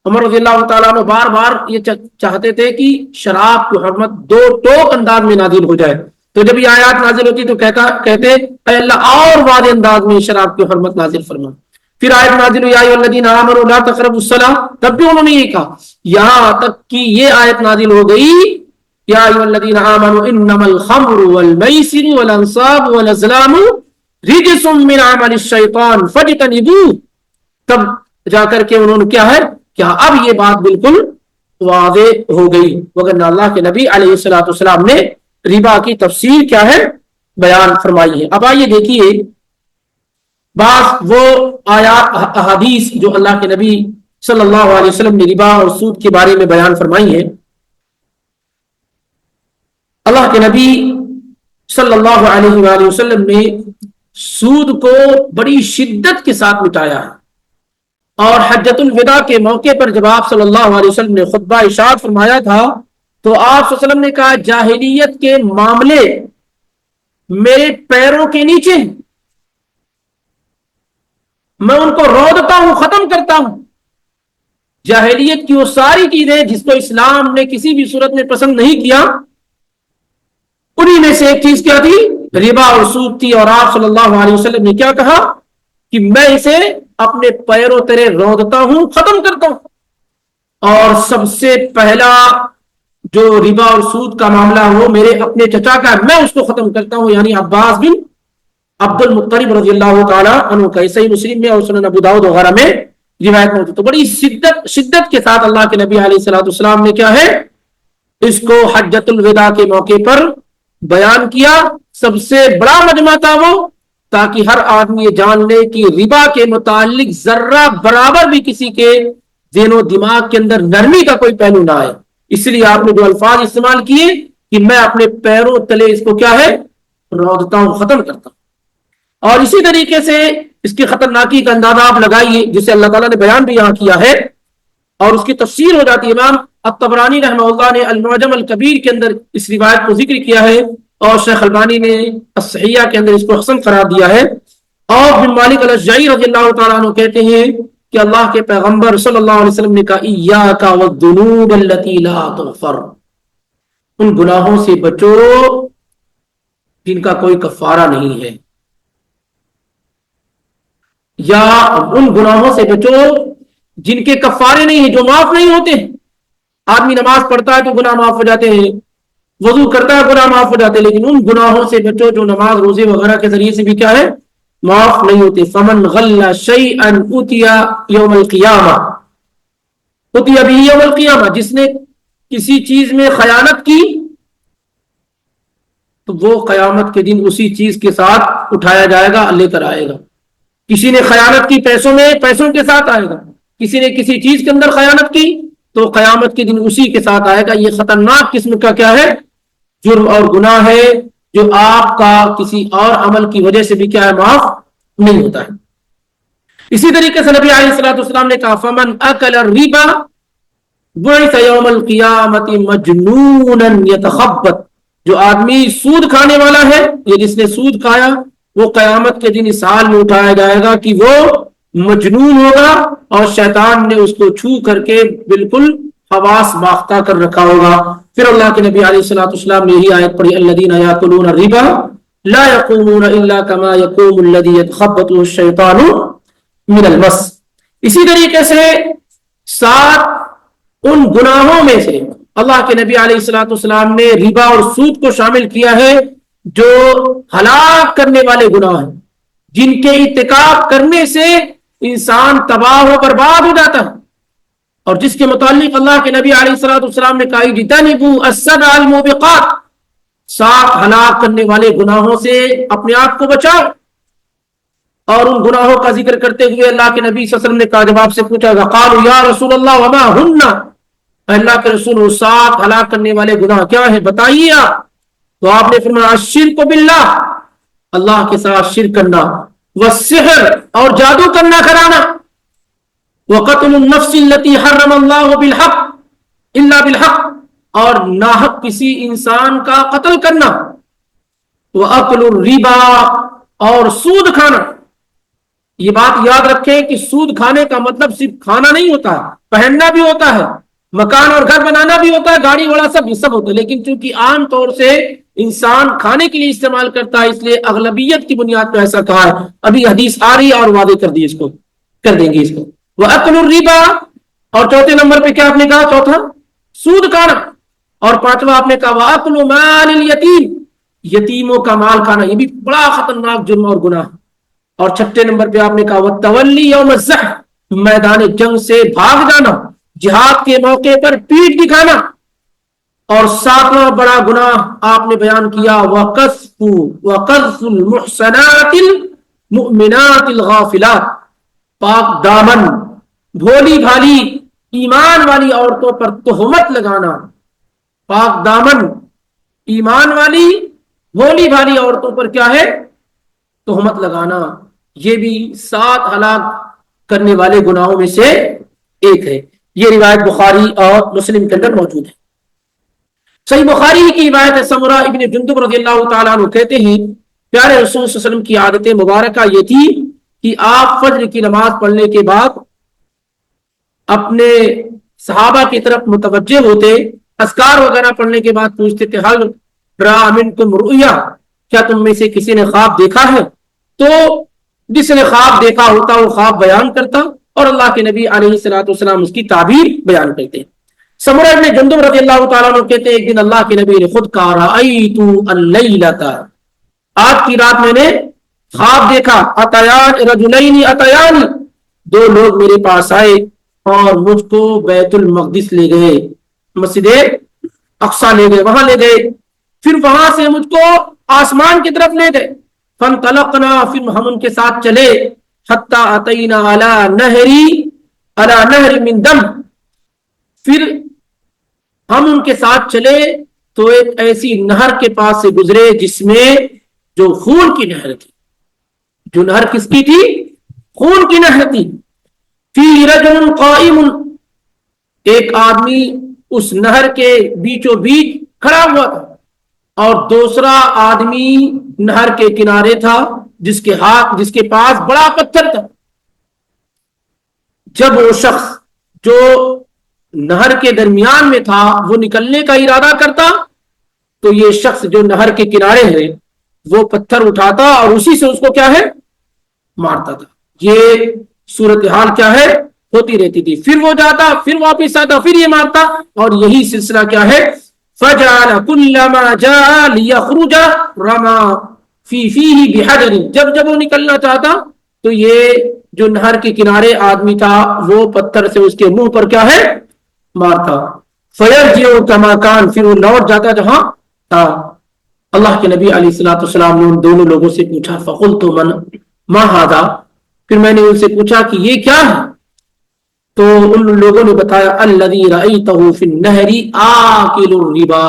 عمر رضی اللہ تعالیٰ عنہ بار بار یہ چاہتے تھے کہ شراب کی حرمت دو ٹوک انداز میں نازل ہو جائے، تو جب یہ آیات نازل ہوتی تو کہتے اے اللہ اور واضح انداز میں شراب کی حرمت نازل فرما۔ پھر آیت نازل ہوئی یا ایھا الذین آمنوا لا تقربوا الصلاۃ، تب بھی انہوں نے یہ کہا، یہاں تک کہ یہ آیت نازل ہو گئی یا ایھا الذین آمنوا انما الخمر والمیسر والانصاب والازلام رجس من عمل الشیطان فاجتنبوہ، تب جا کر کے انہوں نے کیا ہے، کیا اب یہ بات بالکل واضح ہو گئی، وگرنہ اللہ کے نبی علیہ السلام نے ربا کی تفسیر کیا ہے، بیان فرمائی ہے۔ اب آئیے دیکھیے بعض وہ آیات احادیث جو اللہ کے نبی صلی اللہ علیہ وسلم نے ربا اور سود کے بارے میں بیان فرمائی ہے۔ اللہ کے نبی صلی اللہ علیہ وآلہ وسلم نے سود کو بڑی شدت کے ساتھ مٹایا ہے، اور حجۃ الوداع کے موقع پر جب آپ صلی اللہ علیہ وسلم نے خطبہ ارشاد فرمایا تھا تو آپ صلی اللہ علیہ وسلم نے کہا جاہلیت کے معاملے میرے پیروں کے نیچے ہیں، میں ان کو رودتا ہوں، ختم کرتا ہوں۔ جاہلیت کی وہ ساری چیزیں جس کو اسلام نے کسی بھی صورت میں پسند نہیں کیا، انہی میں سے ایک چیز کیا تھی، ربا اور سود تھی، اور آپ صلی اللہ علیہ وسلم نے کیا کہا کہ میں اسے اپنے پیروں تلے رودتا ہوں، ختم کرتا ہوں۔ اور سب سے پہلا جو ربا اور سود کا معاملہ وہ میرے اپنے چچا کا ہے، میں اس کو ختم کرتا ہوں، یعنی عباس بن عبد المطلب رضی اللہ تعالی عنہ کا، صحیح مسلم میں اور سنن ابو داؤد وغیرہ میں روایت موجود۔ تو بڑی شدت کے ساتھ اللہ کے نبی علیہ السلام نے کیا ہے، اس کو حجۃ الوداع کے موقع پر بیان کیا۔ سب سے بڑا مجمع تھا وہ، تاکہ ہر آدمی یہ جان لے کہ ربا کے متعلق ذرہ برابر بھی کسی کے ذہن و دماغ کے اندر نرمی کا کوئی پہلو نہ آئے۔ اس لیے آپ نے جو الفاظ استعمال کیے کہ میں اپنے پیروں تلے اس کو کیا ہے، رودتا ہوں، ختم کرتا ہوں۔ اور اسی طریقے سے اس کی خطرناکی کا اندازہ آپ لگائیے، جسے اللہ تعالیٰ نے بیان بھی یہاں کیا ہے اور اس کی تفسیر ہو جاتی ہے۔ امام الطبرانی رحمہ اللہ نے المعجم الکبیر کے اندر اس روایت کو ذکر کیا ہے، اور شیخ البانی نے الصحیحہ کے اندر اس کو حسن قرار دیا ہے۔ اور بن مالک الاشجعی رضی اللہ تعالیٰ عنہ کہتے ہیں کہ اللہ کے پیغمبر صلی اللہ علیہ وسلم نے کہا ایاک والذنوب التي لا تغفر، ان گناہوں سے بچو جن کا کوئی کفارہ نہیں ہے، یا ان گناہوں سے بچو جن کے کفارے نہیں ہیں، جو معاف نہیں ہوتے۔ آدمی نماز پڑھتا ہے تو گناہ معاف ہو جاتے ہیں، وضو کرتا ہے گناہ معاف ہو جاتے ہیں، لیکن ان گناہوں سے بچو جو نماز روزے وغیرہ کے ذریعے سے بھی کیا ہے، معاف نہیں ہوتے۔ فمن غل شیئا اوتی یوم القیامہ، اوتی بھی یوم القیامہ، جس نے کسی چیز میں خیانت کی تو وہ قیامت کے دن اسی چیز کے ساتھ اٹھایا جائے گا، لے کر آئے گا۔ کسی نے خیانت کی پیسوں میں، پیسوں کے ساتھ آئے گا۔ کسی نے کسی چیز کے اندر خیانت کی تو قیامت کے دن اسی کے ساتھ آئے گا۔ یہ خطرناک قسم کا کیا ہے، جرم اور گناہ ہے، جو آپ کا کسی اور عمل کی وجہ سے بھی کیا ہے، معاف نہیں ہوتا ہے۔ اسی طریقے سے نبی علیہ الصلوۃ والسلام نے کہا فمن اکل الربا بعث یوم القیامت مجنونا یتخبط، جو آدمی سود کھانے والا ہے، یہ جس نے سود کھایا، وہ قیامت کے دن اس حال میں اٹھایا جائے گا کہ وہ مجنون ہوگا، اور شیطان نے اس کو چھو کر کے بالکل حواس باختہ کر رکھا ہوگا۔ پھر اللہ کے نبی علیہ الصلوۃ والسلام نے یہی آیت پڑھی الذین یاکلون الربا لا یقومون الا کما یقوم الذی یتخبطہ الشیطان من المس۔ اسی طریقے سے ساتھ ان گناہوں میں سے اللہ کے نبی علیہ الصلوۃ والسلام نے ربا اور سود کو شامل کیا ہے، جو ہلاک کرنے والے گناہ ہیں، جن کے ارتکاب کرنے سے انسان تباہ و برباد ہو جاتا ہے، اور جس کے متعلق اللہ کے نبی علیہ الصلوۃ والسلام نے کہا اجتنبوا السبع الموبقات، 7 ہلاک کرنے والے گناہوں سے اپنے آپ کو بچاؤ۔ اور ان گناہوں کا ذکر کرتے ہوئے اللہ کے نبی صلی اللہ علیہ وسلم نے کہا، جب آپ سے پوچھا گا قالوا یا رسول اللہ وما ہن، اللہ کے رسول 7 ہلاک کرنے والے گناہ کیا ہیں، بتائیے آپ۔ تو آپ نے فرمایا الشرک باللہ، اللہ کے ساتھ شرک کرنا، والسحر، اور جادو کرنا کرانا، وقتل النفس التي حرم اللہ بالحق الا بالحق، اور ناحق کسی انسان کا قتل کرنا، واکل الربا، اور سود کھانا۔ یہ بات یاد رکھیں کہ سود کھانے کا مطلب صرف کھانا نہیں ہوتا ہے، پہننا بھی ہوتا ہے، مکان اور گھر بنانا بھی ہوتا ہے، گاڑی گھوڑا سب ہوتا ہے، لیکن چونکہ عام طور سے انسان کھانے کے لیے استعمال کرتا ہے، اس لیے اغلبیت کی بنیاد پر ایسا کہا ہے۔ ابھی حدیث آ رہی ہے اور واضح کر دی، اس کو کر دیں گے اس کو۔ وَأَكْلُ الرِّبَا، اور چوتھے نمبر پہ کیا آپ نے کہا، چوتھا سود کھانا، اور پانچواں آپ نے کہا وَأَكْلُ مَالِ الْيَتِيمِ، یتیموں کا مال کھانا، یہ بھی بڑا خطرناک جرم اور گناہ۔ اور چھٹے نمبر پہ آپ نے کہا وَالتَّوَلِّي يَوْمَ الزَّحْفِ، میدان جنگ سے بھاگ جانا، جہاد کے موقع پر پیٹھ دکھانا۔ اور 7واں بڑا گناہ آپ نے بیان کیا وَقَذْفُ الْمُحْصَنَاتِ الْمُؤْمِنَاتِ الْغَافِلَاتِ، پاک دامن بھولی بھالی ایمان والی عورتوں پر تہمت لگانا، پاک دامن ایمان والی بھولی بھالی عورتوں پر کیا ہے، تہمت لگانا۔ یہ بھی 7 ہلاک کرنے والے گناہوں میں سے ایک ہے۔ یہ روایت بخاری اور مسلم کے اندر موجود ہے۔ صحیح بخاری کی روایت ہے، سمرہ ابن جندب رضی اللہ تعالیٰ عنہ کہتے ہیں پیارے رسول صلی اللہ علیہ وسلم کی عادت مبارکہ یہ تھی کہ آپ فجر کی نماز پڑھنے کے بعد اپنے صحابہ کی طرف متوجہ ہوتے، اذکار وغیرہ پڑھنے کے بعد پوچھتے تھے حل رأى منکم رؤیا، کیا تم میں سے کسی نے خواب دیکھا ہے؟ تو جس نے خواب دیکھا ہوتا وہ خواب بیان کرتا، اور اللہ کے نبی علیہ الصلوۃ والسلام اس کی تعبیر بیان کرتے۔ سمرہ ابن جندب رضی اللہ تعالیٰ عنہ کہتے ہیں ایک دن اللہ کے نبی نے خود کہا رأیت اللیلۃ، آج کی رات میں نے خواب دیکھا، اتیان رجلین اتیان، 2 لوگ میرے پاس آئے اور مجھ کو بیت المقدس لے گئے، مسجد اقصی لے گئے، وہاں لے گئے، پھر وہاں سے مجھ کو آسمان کی طرف لے گئے، فانطلقنا، پھر ہم ان کے ساتھ چلے، حتی اتینا علی نہر من دم، پھر ہم ان کے ساتھ چلے تو ایک ایسی نہر کے پاس سے گزرے جس میں جو خون کی نہر تھی۔ جو نہر کس کی تھی؟ خون کی نہر تھی۔ فی رجل قائم، ایک آدمی اس نہر کے بیچوں بیچ کھڑا ہوا تھا اور دوسرا آدمی نہر کے کنارے تھا جس کے پاس بڑا پتھر تھا. جب وہ شخص جو نہر کے درمیان میں تھا وہ نکلنے کا ارادہ کرتا تو یہ شخص جو نہر کے کنارے ہے وہ پتھر اٹھاتا اور اسی سے اس کو کیا ہے مارتا تھا. یہ صورتحال کیا ہے ہوتی رہتی تھی. پھر وہ جاتا پھر واپس آتا پھر یہ مارتا اور یہی سلسلہ کیا ہے فجعل كلما جاء ليخرج رمى في فيه بحجر. جب وہ نکلنا چاہتا تو یہ جو نہر کے کنارے آدمی تھا وہ پتھر سے اس کے منہ پر کیا ہے مارتا. فيرجع كما كان. پھر وہ لوٹ جاتا جہاں تھا. اللہ کے نبی علیہ الصلوۃ والسلام نے ان دونوں لوگوں سے پوچھا فقلت من ما هذا. پھر میں نے ان سے پوچھا کہ یہ کیا ہے تو ان لوگوں نے بتایا الذی رأیتہ فی النہر آکل الربا.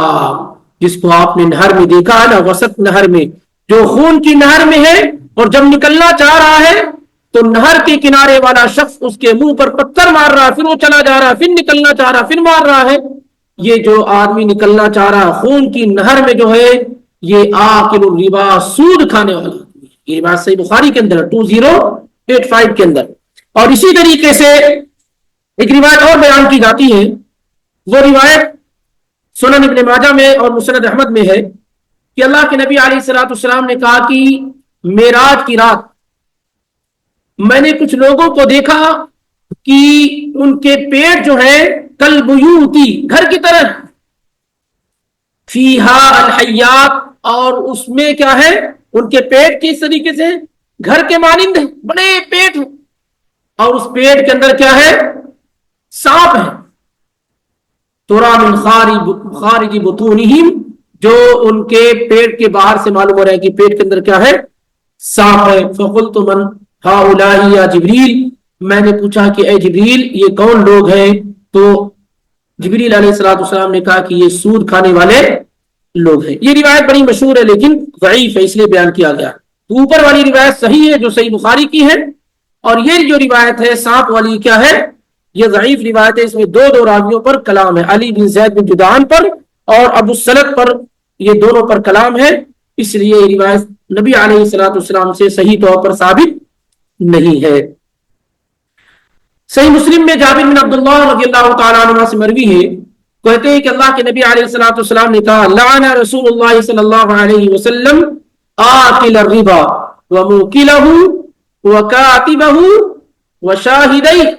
جس کو آپ نے نہر میں دیکھا ہے نا وسط نہر میں جو خون کی نہر میں ہے اور جب نکلنا چاہ رہا ہے تو نہر کے کنارے والا شخص اس کے منہ پر پتھر مار رہا ہے پھر وہ چلا جا رہا ہے پھر نکلنا چاہ رہا ہے پھر مار رہا ہے. یہ جو آدمی نکلنا چاہ رہا ہے خون کی نہر میں جو ہے یہ آکل الربا سود کھانے والا. یہ بات صحیح بخاری کے اندر 2085 کے اندر. اور اسی طریقے سے ایک روایت اور بیان کی جاتی ہے. وہ روایت سنن ابن ماجہ میں اور مسند احمد میں ہے کہ اللہ کے نبی علیہ الصلوۃ والسلام نے کہا کہ معراج کی رات میں نے کچھ لوگوں کو دیکھا کہ ان کے پیٹ جو ہے کالبیوتی گھر کی طرح فیہا الحیات اور اس میں کیا ہے ان کے پیٹ کس طریقے سے گھر کے مانند بڑے پیٹ ہیں اور اس پیٹ کے اندر کیا ہے سانپ ہے. ترا من خارج بطونہم جو ان کے پیٹ کے باہر سے معلوم ہو رہا ہے کہ پیٹ کے اندر کیا ہے سانپ ہے. فقلت من ہؤلاء یا جبریل. میں نے پوچھا کہ اے جبریل یہ کون لوگ ہیں تو جبریل علیہ الصلوۃ والسلام نے کہا کہ یہ سود کھانے والے لوگ ہیں. یہ روایت بڑی مشہور ہے لیکن ضعیف ہے اس لیے بیان کیا گیا. تو اوپر والی روایت صحیح ہے جو صحیح بخاری کی ہے اور یہ جو روایت ہے سانپ والی کیا ہے یہ ضعیف روایت ہے. اس میں دو راویوں پر کلام ہے علی بن زید بن جدعان پر اور ابو السلط پر. یہ دونوں پر کلام ہے اس لیے یہ روایت نبی علیہ الصلوۃ والسلام سے صحیح طور پر ثابت نہیں ہے. صحیح مسلم میں جابر بن عبداللہ رضی اللہ تعالیٰ عنہ سے مروی ہے کہتے ہیں کہ اللہ کے نبی علیہ الصلوۃ والسلام نے کہا لعن رسول اللہ صلی اللہ علیہ وسلم آکل الربا وموکلہ وکاتبہ وشاہدیہ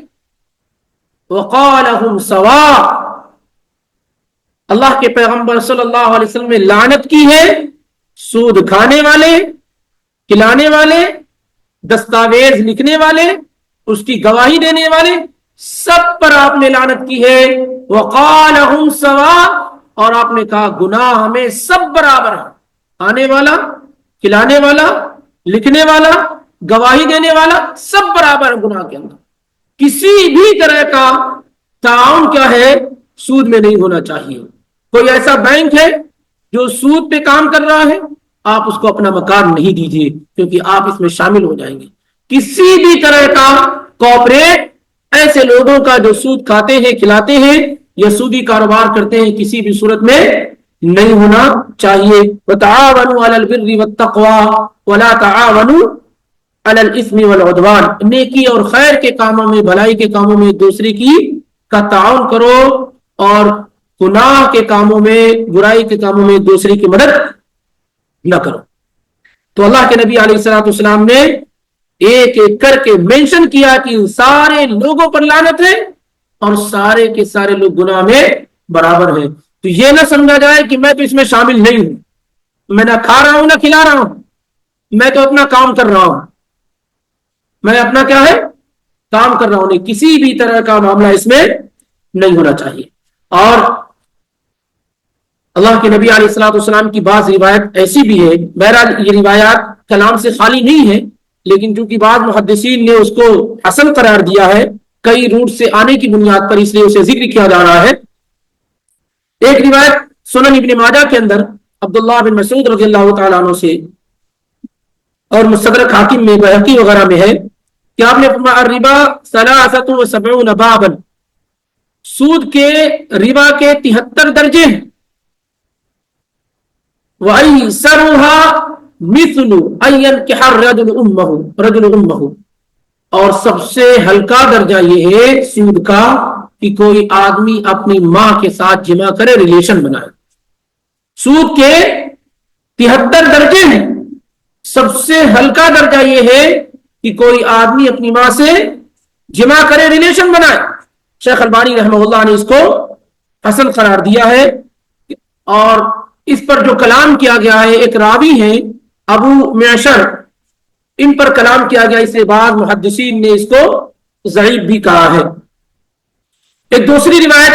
وقالہم سواء. اللہ کے پیغمبر صلی اللہ علیہ وسلم نے لعنت کی ہے سود کھانے والے کھلانے والے دستاویز لکھنے والے اس کی گواہی دینے والے سب پر آپ نے لعنت کی ہے. وقالہم سواء اور آپ نے کہا گناہ ہمیں سب برابر ہے. آنے والا کھلانے والا لکھنے والا گواہی دینے والا سب برابر ہے گناہ کے اندر. کسی بھی طرح کا تعاون کیا ہے سود میں نہیں ہونا چاہیے. کوئی ایسا بینک ہے جو سود پہ کام کر رہا ہے آپ اس کو اپنا مکان نہیں دیجیے کیونکہ آپ اس میں شامل ہو جائیں گے. کسی بھی طرح کا کوپریٹ ایسے لوگوں کا جو سود کھاتے ہیں کھلاتے ہیں یا سودی کاروبار کرتے ہیں کسی بھی صورت میں نہیں ہونا چاہیے. وتعاونوا علی البر والتقوى ولا تعاونوا علی الاثم والعدوان. نیکی اور خیر کے کاموں میں بھلائی کے کاموں میں ایک دوسرے کی کا تعاون کرو اور گناہ کے کاموں میں برائی کے کاموں میں ایک دوسرے کی مدد نہ کرو. تو اللہ کے نبی علیہ الصلوۃ والسلام نے ایک ایک کر کے مینشن کیا کہ سارے لوگوں پر لعنت ہے اور سارے کے سارے لوگ گناہ میں برابر ہیں. تو یہ نہ سمجھا جائے کہ میں تو اس میں شامل نہیں ہوں, میں نہ کھا رہا ہوں نہ کھلا رہا ہوں, میں تو اپنا کام کر رہا ہوں, میں اپنا کیا ہے کام کر رہا ہوں. نہیں, کسی بھی طرح کا معاملہ اس میں نہیں ہونا چاہیے. اور اللہ کے نبی علیہ الصلوۃ والسلام کی بعض روایت ایسی بھی ہے, بہرحال یہ روایات کلام سے خالی نہیں ہے لیکن چونکہ بعض محدثین نے اس کو حسن قرار دیا ہے کئی روٹ سے آنے کی بنیاد پر اس لیے اسے ذکر کیا جا رہا ہے. ایک روایت سنن ابن ماجہ کے اندر عبداللہ بن مسعود رضی اللہ تعالیٰ عنہ سے اور مستدرک حاکم میں بحقی وغیرہ میں ہے کہ آپ نے فرمایا الربا 73 بابا, سود کے ربا کے 73 درجے ہیں. وَأَيْسَرُهَا مِثْلُ أَن يَنكِحَ الرَّجُلُ أُمَّهُ، اور سب سے ہلکا درجہ یہ ہے سود کا کہ کوئی آدمی اپنی ماں کے ساتھ جمع کرے، ریلیشن بنائے. سود کے 73 درجے ہیں، سب سے ہلکا درجہ یہ ہے کہ کوئی آدمی اپنی ماں سے جمع کرے، ریلیشن بنائے. شیخ البانی رحمہ اللہ نے اس کو حسن قرار دیا ہے، اور اس پر جو کلام کیا گیا ہے، ایک راوی ہیں ابو معشر، ان پر کلام کیا گیا، اس سے بعد محدثین نے اس کو ضعیف بھی کہا ہے. ایک دوسری روایت،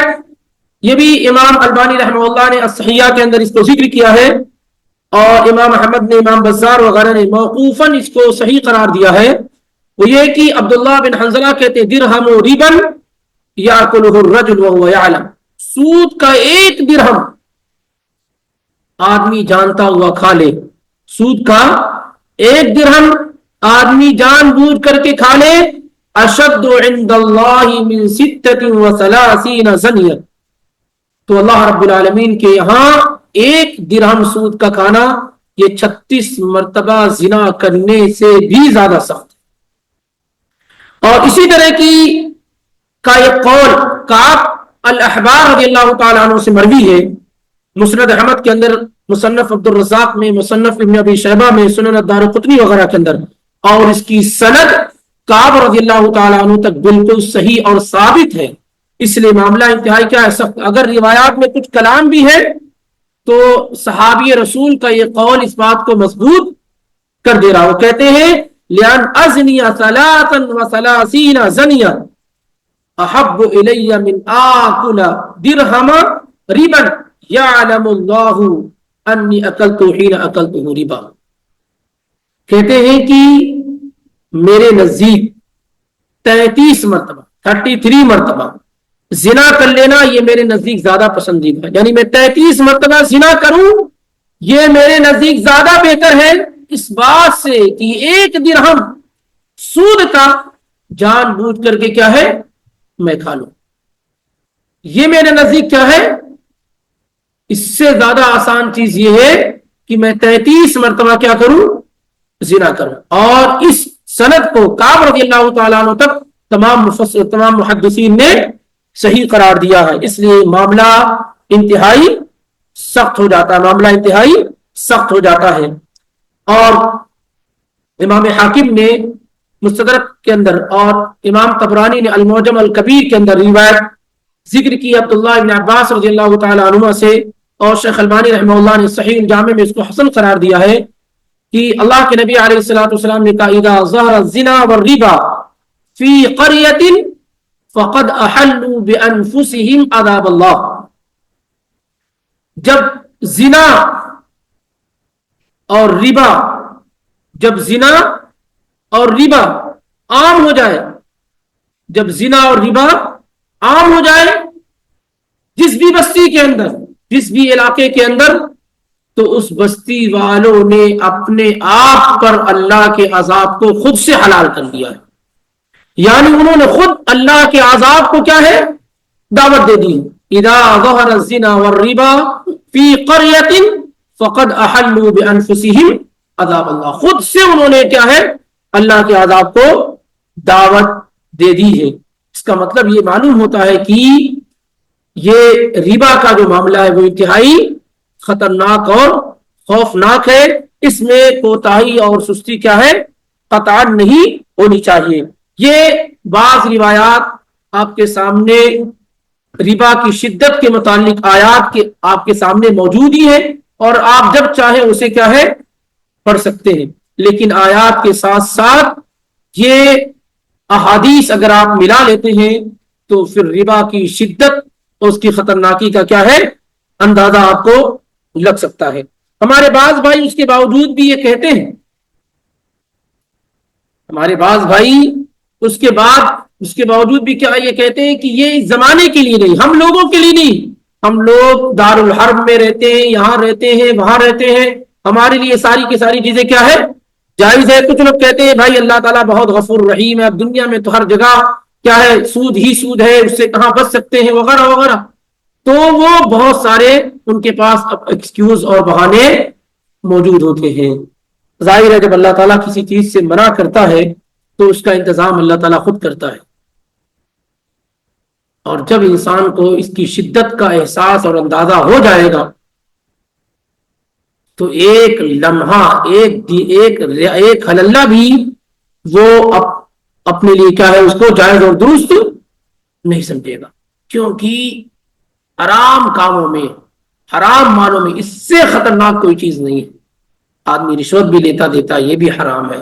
یہ بھی امام البانی رحمہ اللہ نے الصحیحہ کے اندر اس کو ذکر کیا ہے، اور امام احمد نے، امام بزار وغیرہ نے موقوفاً اس کو صحیح قرار دیا ہے. وہ یہ کہ عبداللہ بن حنظلہ کہتے درہم و ریبن یاکلہ الرجل وہو یعلم، سود کا 1 درہم آدمی جانتا ہوا کھا لے، سود کا 1 درہم آدمی جان بوجھ کر کے کھا لے، اشد عند اللہ من 36 زنیہ، تو اللہ رب العالمین کے یہاں 1 درہم سود کا کھانا یہ 36 مرتبہ زنا کرنے سے بھی زیادہ سخت ہے. اور اسی طرح کی کا یہ قول کعب الاحبار رضی اللہ تعالیٰ عنہ سے مروی ہے، مسند احمد کے اندر، مصنف عبد الرزاق میں، مصنف ابن ابی شیبہ میں، سنن الدارقطنی وغیرہ کے اندر، اور اس کی سند کعب رضی اللہ تعالیٰ عنہ تک بالکل صحیح اور ثابت ہے. اس لیے معاملہ انتہائی کیا ہے سخت. اگر روایات میں کچھ کلام بھی ہے تو صحابی رسول کا یہ قول اس بات کو مضبوط کر دے رہا. وہ کہتے ہیں لِأَنْ أَزْنِيَ 33 زَنِيًّا احب الی من آکل درہم ربا یعلم اللہ انی اکلت حین اکلتہ ربا. کہتے ہیں کہ میرے نزدیک 33 مرتبہ 33 مرتبہ زنا کر لینا یہ میرے نزدیک زیادہ پسندیدہ ہے. یعنی میں 33 مرتبہ زنا کروں یہ میرے نزدیک زیادہ بہتر ہے اس بات سے کہ 1 درہم سود کا جان بوجھ کر کے کیا ہے میں کھا لوں. یہ میرے نزدیک کیا ہے، اس سے زیادہ آسان چیز یہ ہے کہ میں 33 مرتبہ کیا کروں، زنا کروں. اور اس سند کو کعب رضی اللہ تعالیٰ عنہ تک تمام محدثین نے صحیح قرار دیا ہے. اس لیے معاملہ انتہائی سخت ہو جاتا ہے. اور امام حاکم نے مستدرک کے اندر اور امام طبرانی نے المعجم الکبیر کے اندر روایت ذکر کی عبداللہ بن عباس رضی اللہ تعالیٰ عنہما سے، اور شیخ البانی رحمہ اللہ نے صحیح الجامع میں اس کو حسن قرار دیا ہے کہ اللہ کے نبی علیہ السلام نے کہا اذا ظہر الزنا والربا فی قریۃ فقد احلوا بانفسہم عذاب اللہ. جب زنا اور ربا عام ہو جائے، جب زنا اور ربا عام ہو جائے جس بھی بستی کے اندر، جس بھی علاقے کے اندر، تو اس بستی والوں نے اپنے آپ پر اللہ کے عذاب کو خود سے حلال کر دیا ہے. یعنی انہوں نے خود اللہ کے عذاب کو کیا ہے دعوت دے دی. اذا ظہر الزنا والربا فی قریۃ فقد احلوا بانفسہم عذاب اللہ. خود سے انہوں نے کیا ہے اللہ کے عذاب کو دعوت دے دی ہے. اس کا مطلب یہ معلوم ہوتا ہے کہ یہ ربا کا جو معاملہ ہے وہ انتہائی خطرناک اور خوفناک ہے. اس میں کوتاہی اور سستی کیا ہے قطعاً نہیں ہونی چاہیے. یہ بعض روایات آپ کے سامنے ربا کی شدت کے متعلق آیات کے آپ کے سامنے موجود ہی ہے، اور آپ جب چاہیں اسے کیا ہے پڑھ سکتے ہیں. لیکن آیات کے ساتھ ساتھ یہ احادیث اگر آپ ملا لیتے ہیں تو پھر ربا کی شدت اور اس کی خطرناکی کا کیا ہے اندازہ آپ کو لگ سکتا ہے. ہمارے بعض بھائی اس کے باوجود بھی یہ کہتے ہیں، ہمارے بعض بھائی اس کے باوجود بھی کیا یہ کہتے ہیں کہ یہ اس زمانے کے لیے نہیں، ہم لوگوں کے لیے نہیں، ہم لوگ دار الحرب میں رہتے ہیں، یہاں رہتے ہیں، وہاں رہتے ہیں، ہمارے لیے ساری کی ساری چیزیں کیا ہے جائز ہے. کچھ لوگ کہتے ہیں بھائی اللہ تعالیٰ بہت غفور رحیم ہے، اب دنیا میں تو ہر جگہ کیا ہے سود ہی سود ہے، اس سے کہاں بچ سکتے ہیں وغیرہ وغیرہ، تو وہ بہت سارے ان کے پاس ایکسکیوز اور بہانے موجود ہوتے ہیں۔ ظاہر ہے جب اللہ تعالیٰ کسی چیز سے منع کرتا ہے تو اس کا انتظام اللہ تعالیٰ خود کرتا ہے، اور جب انسان کو اس کی شدت کا احساس اور اندازہ ہو جائے گا تو ایک لمحہ ایک ہللہ بھی وہ اپنے لیے کیا ہے اس کو جائز اور درست نہیں سمجھے گا، کیونکہ حرام کاموں میں، حرام مالوں میں اس سے خطرناک کوئی چیز نہیں ہے۔ آدمی رشوت بھی لیتا دیتا یہ بھی حرام ہے،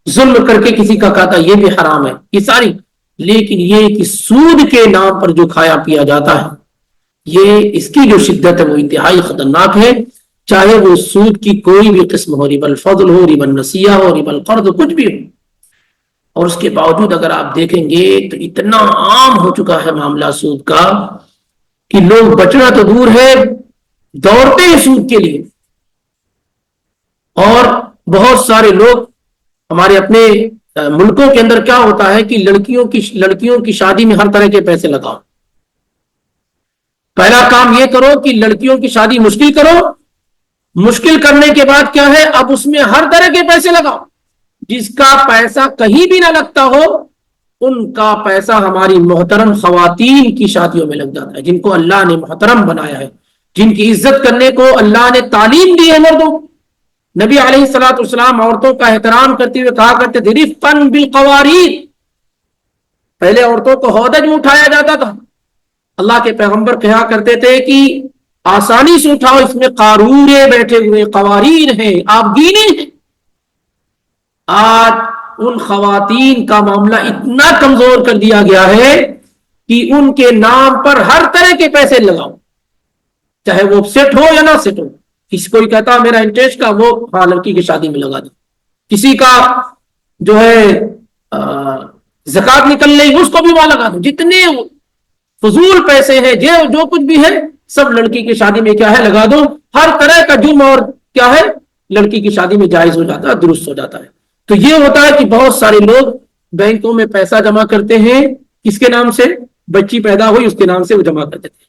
ظلم کر کے کسی کا کھاتا یہ بھی حرام ہے، یہ ساری، لیکن یہ کہ سود کے نام پر جو کھایا پیا جاتا ہے یہ اس کی جو شدت ہے وہ انتہائی خطرناک ہے، چاہے وہ سود کی کوئی بھی قسم ہو، ربا الفضل ہو، ربا النسیہ ہو، ربا القرض، کچھ بھی ہو۔ اور اس کے باوجود اگر آپ دیکھیں گے تو اتنا عام ہو چکا ہے معاملہ سود کا کہ لوگ بچنا تو دور ہے، دوڑتے ہیں سود کے لیے۔ اور بہت سارے لوگ ہمارے اپنے ملکوں کے اندر کیا ہوتا ہے کہ لڑکیوں کی شادی میں ہر طرح کے پیسے لگاؤ۔ پہلا کام یہ کرو کہ لڑکیوں کی شادی مشکل کرو، مشکل کرنے کے بعد کیا ہے اب اس میں ہر طرح کے پیسے لگاؤ، جس کا پیسہ کہیں بھی نہ لگتا ہو ان کا پیسہ ہماری محترم خواتین کی شادیوں میں لگ جاتا ہے، جن کو اللہ نے محترم بنایا ہے، جن کی عزت کرنے کو اللہ نے تعلیم دی ہے مردوں۔ نبی علیہ الصلوۃ والسلام عورتوں کا احترام کرتے ہوئے کہا کرتے تھے رفقاً بالقواریر، پہلے عورتوں کو ہودج میں اٹھایا جاتا تھا، اللہ کے پیغمبر کہا کرتے تھے کہ آسانی سے اٹھاؤ، اس میں قارورے بیٹھے ہوئے، قواریر ہیں، آپ گینے ہیں۔ آج ان خواتین کا معاملہ اتنا کمزور کر دیا گیا ہے کہ ان کے نام پر ہر طرح کے پیسے لگاؤ، چاہے وہ سیٹ ہو یا نہ سیٹ ہو۔ کسی کوئی کہتا میرا انٹرسٹ کا، وہ ہاں لڑکی کی شادی میں لگا دو، کسی کا جو ہے زکات نکل رہی اس کو بھی وہاں لگا دو، جتنے فضول پیسے ہیں جو کچھ بھی ہے سب لڑکی کی شادی میں کیا ہے لگا دو، ہر طرح کا جرم اور کیا ہے لڑکی کی شادی میں جائز ہو جاتا ہے، درست ہو جاتا ہے۔ تو یہ ہوتا ہے کہ بہت سارے لوگ بینکوں میں پیسہ جمع کرتے ہیں، کس کے نام سے؟ بچی پیدا ہوئی اس کے نام سے وہ جمع کرتے تھے،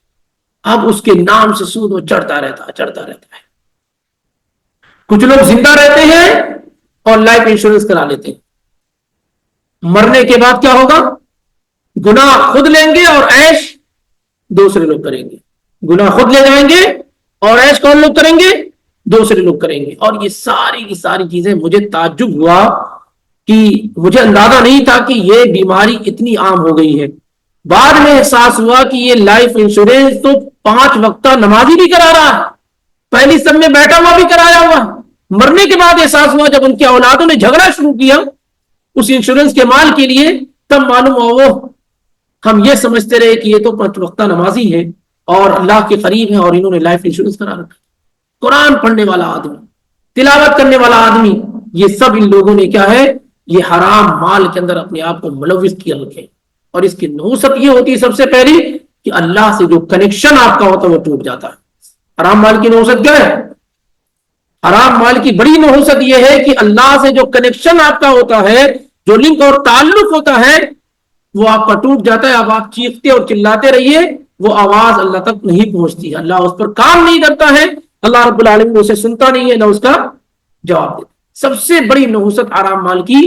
اب اس کے نام سے سود وہ چڑھتا رہتا ہے۔ کچھ لوگ زندہ رہتے ہیں اور لائف انشورنس کرا لیتے ہیں، مرنے کے بعد کیا ہوگا؟ گناہ خود لیں گے اور عیش دوسرے لوگ کریں گے، گناہ خود لے جائیں گے اور عیش کون لوگ کریں گے؟ دوسرے لوگ کریں گے۔ اور یہ ساری چیزیں مجھے تعجب ہوا کہ مجھے اندازہ نہیں تھا کہ یہ بیماری اتنی عام ہو گئی ہے۔ بعد میں احساس ہوا کہ یہ لائف انشورنس تو 5 وقتہ نمازی بھی کرا رہا ہے، پہلی سب میں بیٹھا ہوا بھی کرایا ہوا، مرنے کے بعد احساس ہوا جب ان کے اولادوں نے جھگڑا شروع کیا اس انشورنس کے مال کے لیے، تب معلوم ہوا وہ ہم یہ سمجھتے رہے کہ یہ تو 5 وقتہ نمازی ہے اور اللہ کے قریب ہے اور انہوں نے لائف انشورنس کرا رکھا۔ قرآن پڑھنے والا آدمی، تلاوت کرنے والا آدمی، یہ سب ان لوگوں نے کیا ہے یہ حرام مال کے اندر اپنے آپ کو ملوث کیا رکھے۔ اور اس کی نحوست یہ ہوتی ہے سب سے پہلی کہ اللہ سے جو کنیکشن آپ کا ہوتا ہے وہ ٹوٹ جاتا ہے۔ حرام مال کی نحوست کیا ہے؟ حرام مال کی بڑی نحوست یہ ہے کہ اللہ سے جو کنیکشن آپ کا ہوتا ہے، جو لنک اور تعلق ہوتا ہے وہ آپ کا ٹوٹ جاتا ہے۔ اب آپ چیختے اور چلاتے رہیے وہ آواز اللہ تک نہیں پہنچتی ہے، اللہ اس پر کام نہیں کرتا ہے، اللہ رب العالمین اسے سنتا نہیں ہے نہ اس کا جواب دیتا۔ سب سے بڑی نحوست حرام مال کی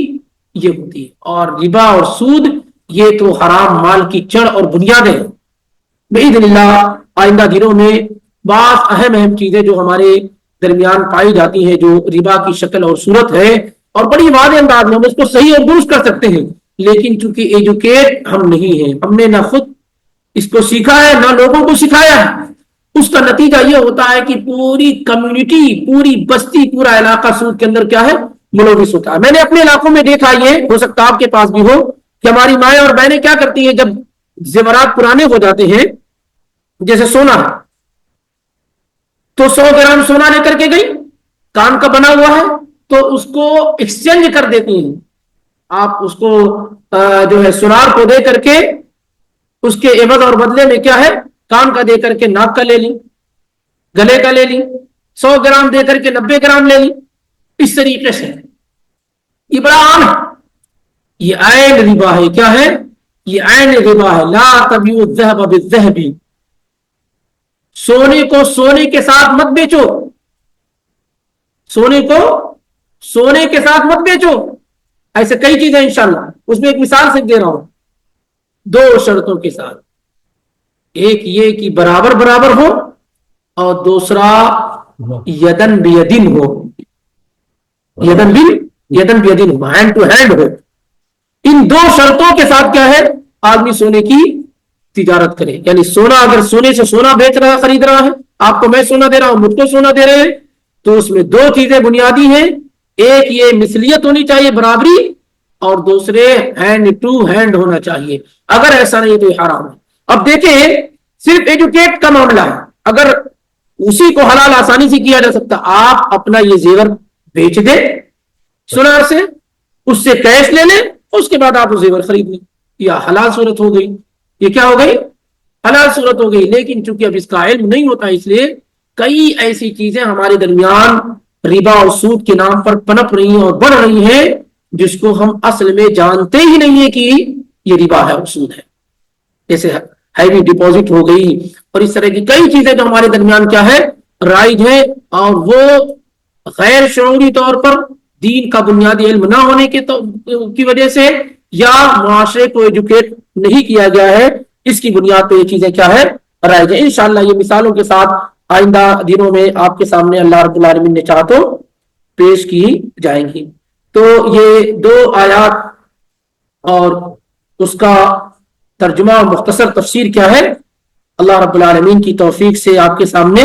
یہ ہوتی ہے، اور ربا اور سود یہ تو حرام مال کی جڑ اور بنیادیں ہیں۔ باذن اللہ آئندہ دنوں میں بعض اہم چیزیں جو ہمارے درمیان پائی جاتی ہیں جو ربا کی شکل اور صورت ہے، اور بڑی واضح انداز میں ہم اس کو صحیح اور درست کر سکتے ہیں، لیکن چونکہ ایجوکیٹ ہم نہیں ہیں، ہم نے نہ خود اس کو سیکھا ہے نہ لوگوں کو سکھایا ہے، اس کا نتیجہ یہ ہوتا ہے کہ پوری کمیونٹی، پوری بستی، پورا علاقہ سود کے اندر کیا ہے ملوث ہوتا ہے۔ میں نے اپنے علاقوں میں دیکھا، یہ ہو سکتا ہے آپ کے پاس بھی ہو، کہ ہماری مائیں اور بہنیں کیا کرتی ہیں جب زیورات پرانے ہو جاتے ہیں، جیسے سونا تو 100 گرام سونا لے کر کے گئی، کان کا بنا ہوا ہے تو اس کو ایکسچینج کر دیتی ہیں، آپ اس کو جو ہے سنار کو دے کر کے اس کے عوض اور بدلے میں کیا ہے کان کا دے کر کے ناک کا لے لی، گلے کا لے لی، 100 گرام دے کر کے 90 گرام لے لی، اس طریقے سے یہ بڑا عام ہے، یہ عین ربا ہے۔ کیا ہے؟ یہ عین ربا ہے. لا تبیعوا الذهب بالذهب, سونے کو سونے کے ساتھ مت بیچو, سونے کو سونے کے ساتھ مت بیچو. ایسے کئی چیزیں انشاءاللہ, اس میں ایک مثال سے دے رہا ہوں, دو شرطوں کے ساتھ. ایک یہ کہ برابر برابر ہو, اور دوسرا یدن بیدن ہو, یدن بیدن ہو, ہینڈ ٹو ہینڈ ہو. ان دو شرطوں کے ساتھ کیا ہے, آدمی سونے کی تجارت کرے. یعنی سونا, اگر سونے سے سونا بیچ رہا ہے, خرید رہا ہے, آپ کو میں سونا دے رہا ہوں, مجھ کو سونا دے رہے ہیں, تو اس میں دو چیزیں بنیادی ہیں. ایک یہ مثلیت ہونی چاہیے, برابری, اور دوسرے ہینڈ ٹو ہینڈ ہونا چاہیے. اگر ایسا نہیں تو یہ حرام ہے. اب دیکھیں, صرف ایجوکیٹ کا معاملہ ہے, اگر اسی کو حلال آسانی سے کیا جا سکتا. آپ اپنا یہ زیور بیچ دیں سونار سے, اس سے کیش لے لیں, اس کے بعد آپ وہ زیور خرید لیں, یا حلال صورت ہو گئی. یہ کیا ہو گئی, حلال صورت ہو گئی. لیکن چونکہ اب اس کا علم نہیں ہوتا, اس لیے کئی ایسی چیزیں ہمارے درمیان ربا اور سود کے نام پر پنپ رہی ہیں اور بڑھ رہی ہیں, جس کو ہم اصل میں جانتے ہی نہیں ہیں کہ یہ ربا ہے اور سود ہے. جیسے ہیوی ڈپازٹ ہو گئی, اور اس طرح کی کئی چیزیں جو ہمارے درمیان کیا ہے, رائج ہے, اور وہ غیر شعوری طور پر دین کا بنیادی علم نہ ہونے کی وجہ سے, یا معاشرے کو ایجوکیٹ نہیں کیا گیا ہے, اس کی بنیاد پہ یہ چیزیں کیا ہے, رائج ہے. انشاءاللہ یہ مثالوں کے ساتھ آئندہ دنوں میں آپ کے سامنے اللہ رب العالمین نے چاہا تو پیش کی جائیں گی. تو یہ دو آیات اور اس کا ترجمہ اور مختصر تفسیر کیا ہے, اللہ رب العالمین کی توفیق سے آپ کے سامنے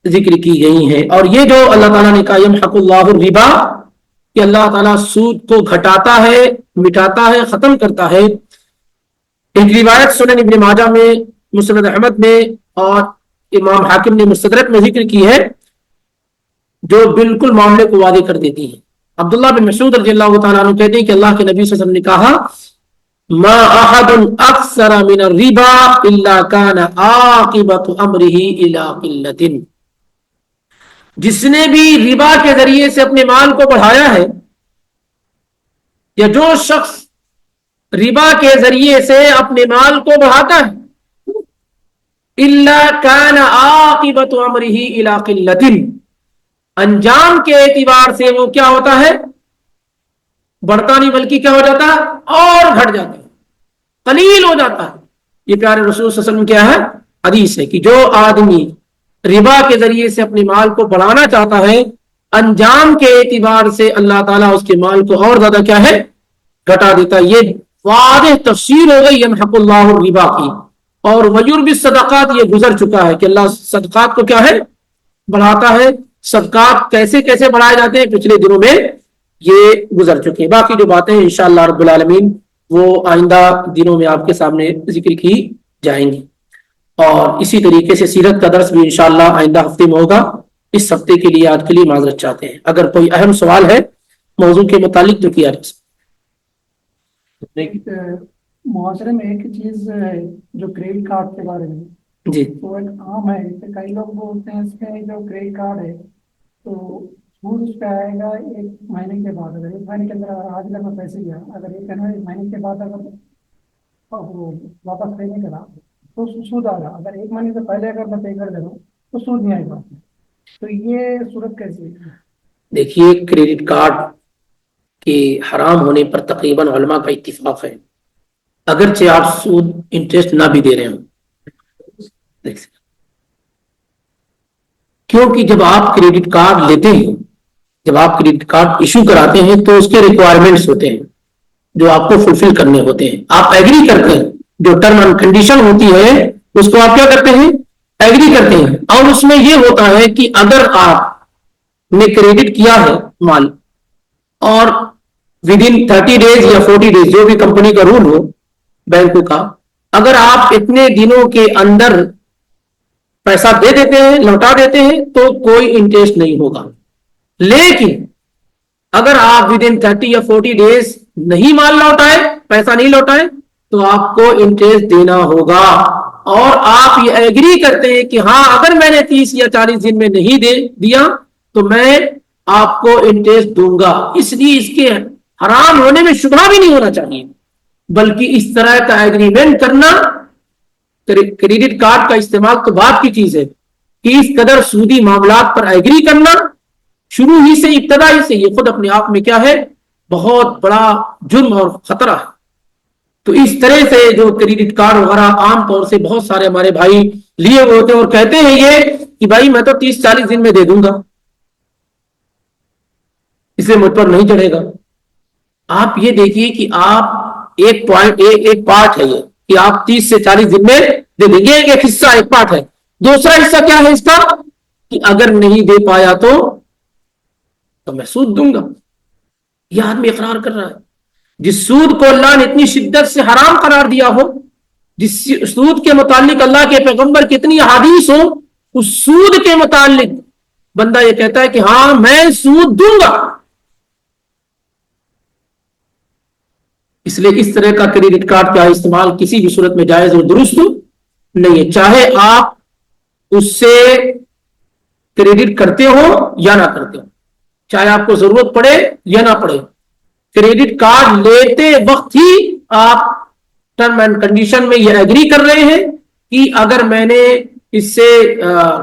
ذکر کی گئی ہیں. اور یہ جو اللہ تعالیٰ نے کہا یمحق اللہ الربا, کہ اللہ تعالیٰ سود کو گھٹاتا ہے, مٹاتا ہے, ختم کرتا ہے. ایک روایت سنن ابن ماجہ میں, مسند احمد میں, اور امام حاکم نے مستدرک میں ذکر کی ہے, جو بالکل معاملے کو واضح کر دیتی ہے. عبداللہ بن مسعود رضی اللہ تعالیٰ عنہ کہتے ہیں کہ اللہ کے نبی صلی اللہ علیہ وسلم نے کہا, ما احد اکثر من الربا الا کان عاقبۃ امرہ الی قلۃ, جس نے بھی ربا کے ذریعے سے اپنے مال کو بڑھایا ہے, یا جو شخص ربا کے ذریعے سے اپنے مال کو بڑھاتا ہے, الا کان عاقبۃ امرہ الی قلۃ, انجام کے اعتبار سے وہ کیا ہوتا ہے, بڑھتا نہیں بلکہ کیا ہو جاتا ہے, اور گھٹ جاتا ہے, قلیل ہو جاتا ہے. یہ پیارے رسول صلی اللہ علیہ وسلم کیا ہے, حدیث ہے کہ جو آدمی ربا کے ذریعے سے اپنے مال کو بڑھانا چاہتا ہے, انجام کے اعتبار سے اللہ تعالیٰ اس کے مال کو اور زیادہ کیا ہے, گھٹا دیتا ہے. یہ واضح تفسیر ہو گئی یمحق اللہ الربا کی. اور ویربی الصدقات, یہ گزر چکا ہے کہ اللہ صدقات کو کیا ہے, بڑھاتا ہے. صدقات کیسے کیسے بڑھائے جاتے ہیں پچھلے دنوں میں یہ گزر چکے ہیں. باقی جو باتیں ہیں انشاءاللہ رب العالمین وہ آئندہ دنوں میں آپ کے سامنے ذکر کی جائیں گی. اور اسی طریقے سے سیرت کا درس بھی انشاءاللہ آئندہ ہفتے میں ہوگا. اس ہفتے کے لیے آج کے لیے معذرت چاہتے ہیں. اگر کوئی اہم سوال ہے موضوع کے متعلق تو کیا جا سکتا. معاشرے میں ایک چیز ہے جو کریڈٹ کارڈ کے بارے میں, جی تو ایک عام ہے کہ کئی لوگ بولتے ہیں اس میں جو کریڈٹ کارڈ ہے تو سود اس پہ آئے گا 1 مہینے کے بعد. اگر 1 مہینے کے اندر آج لگا پیسے گیا, اگر 1 مہینے کے بعد اگر وہ واپس پے نہیں کرا تو سود آ گا. اگر 1 مہینے سے پہلے اگر میں پے کر دے رہا ہوں تو سود نہیں آئے گا. تو یہ صورت کیسی ہے؟ دیکھیے, کریڈٹ کارڈ کے حرام ہونے پر تقریباً علماء کا اتفاق ہے, اگرچہ آپ سود انٹرسٹ نہ بھی دے رہے ہوں. کیونکہ جب آپ کریڈٹ کارڈ لیتے ہیں, جب آپ کریڈٹ کارڈ ایشو کراتے ہیں تو اس کے ریکوائرمنٹس ہوتے ہیں جو آپ کو فلفل کرنے ہوتے ہیں. آپ ایگری کرتے ہیں, جو ٹرم اینڈ کنڈیشن ہوتی ہے اس کو آپ کیا کرتے ہیں, ایگری کرتے ہیں. اور اس میں یہ ہوتا ہے کہ اگر آپ نے کریڈٹ کیا ہے مال, اور ود ان 30 days یا 40 days جو بھی کمپنی کا رول ہو بینکوں کا, اگر آپ اتنے دنوں کے اندر پیسہ دے دیتے ہیں, لوٹا دیتے ہیں, تو کوئی انٹرسٹ نہیں ہوگا. لیکن اگر آپ ود ان 30 یا 40 days نہیں مال لوٹائے, پیسہ نہیں لوٹائے, تو آپ کو انٹرسٹ دینا ہوگا. اور آپ یہ ایگری کرتے ہیں کہ ہاں اگر میں نے 30 یا 40 دن میں نہیں دیا تو میں آپ کو انٹرسٹ دوں گا. اس لیے اس کے حرام ہونے میں شبہ بھی نہیں ہونا چاہیے. بلکہ اس طرح کا ایگریمنٹ کرنا، کریڈٹ کارڈ کا استعمال تو بعد کی چیز ہے، کہ اس قدر سودی معاملات پر ایگری کرنا شروع ہی سے، ابتدائی سے، یہ خود اپنے آپ میں کیا ہے؟ بہت بڑا جرم اور خطرہ ہے۔ تو اس طرح سے جو کریڈٹ کارڈ وغیرہ عام طور سے بہت سارے ہمارے بھائی لیے ہوئے ہوتے ہیں اور کہتے ہیں یہ کہ بھائی میں تو 30-40 دن میں دے دوں گا، اسے مجھ پر نہیں چڑھے گا۔ آپ یہ دیکھیے کہ آپ ایک پارٹ ہے یہ کہ آپ 30 سے 40 دن میں دے دیں گے، ایک حصہ، ایک پارٹ ہے۔ دوسرا حصہ کیا ہے اس کا؟ کہ اگر نہیں دے پایا تو میں سود دوں گا۔ یہ آدمی اقرار کر رہا ہے۔ جس سود کو اللہ نے اتنی شدت سے حرام قرار دیا ہو، جس سود کے متعلق اللہ کے پیغمبر کی اتنی احادیث ہو، اس سود کے متعلق بندہ یہ کہتا ہے کہ ہاں میں سود دوں گا۔ اس لیے اس طرح کا کریڈٹ کارڈ کا استعمال کسی بھی صورت میں جائز اور درست نہیں ہے، چاہے آپ اس سے کریڈٹ کرتے ہو یا نہ کرتے ہو، چاہے آپ کو ضرورت پڑے یا نہ پڑے۔ کریڈٹ کارڈ لیتے وقت ہی آپ ٹرم اینڈ کنڈیشن میں یہ ایگری کر رہے ہیں کہ اگر میں نے اس سے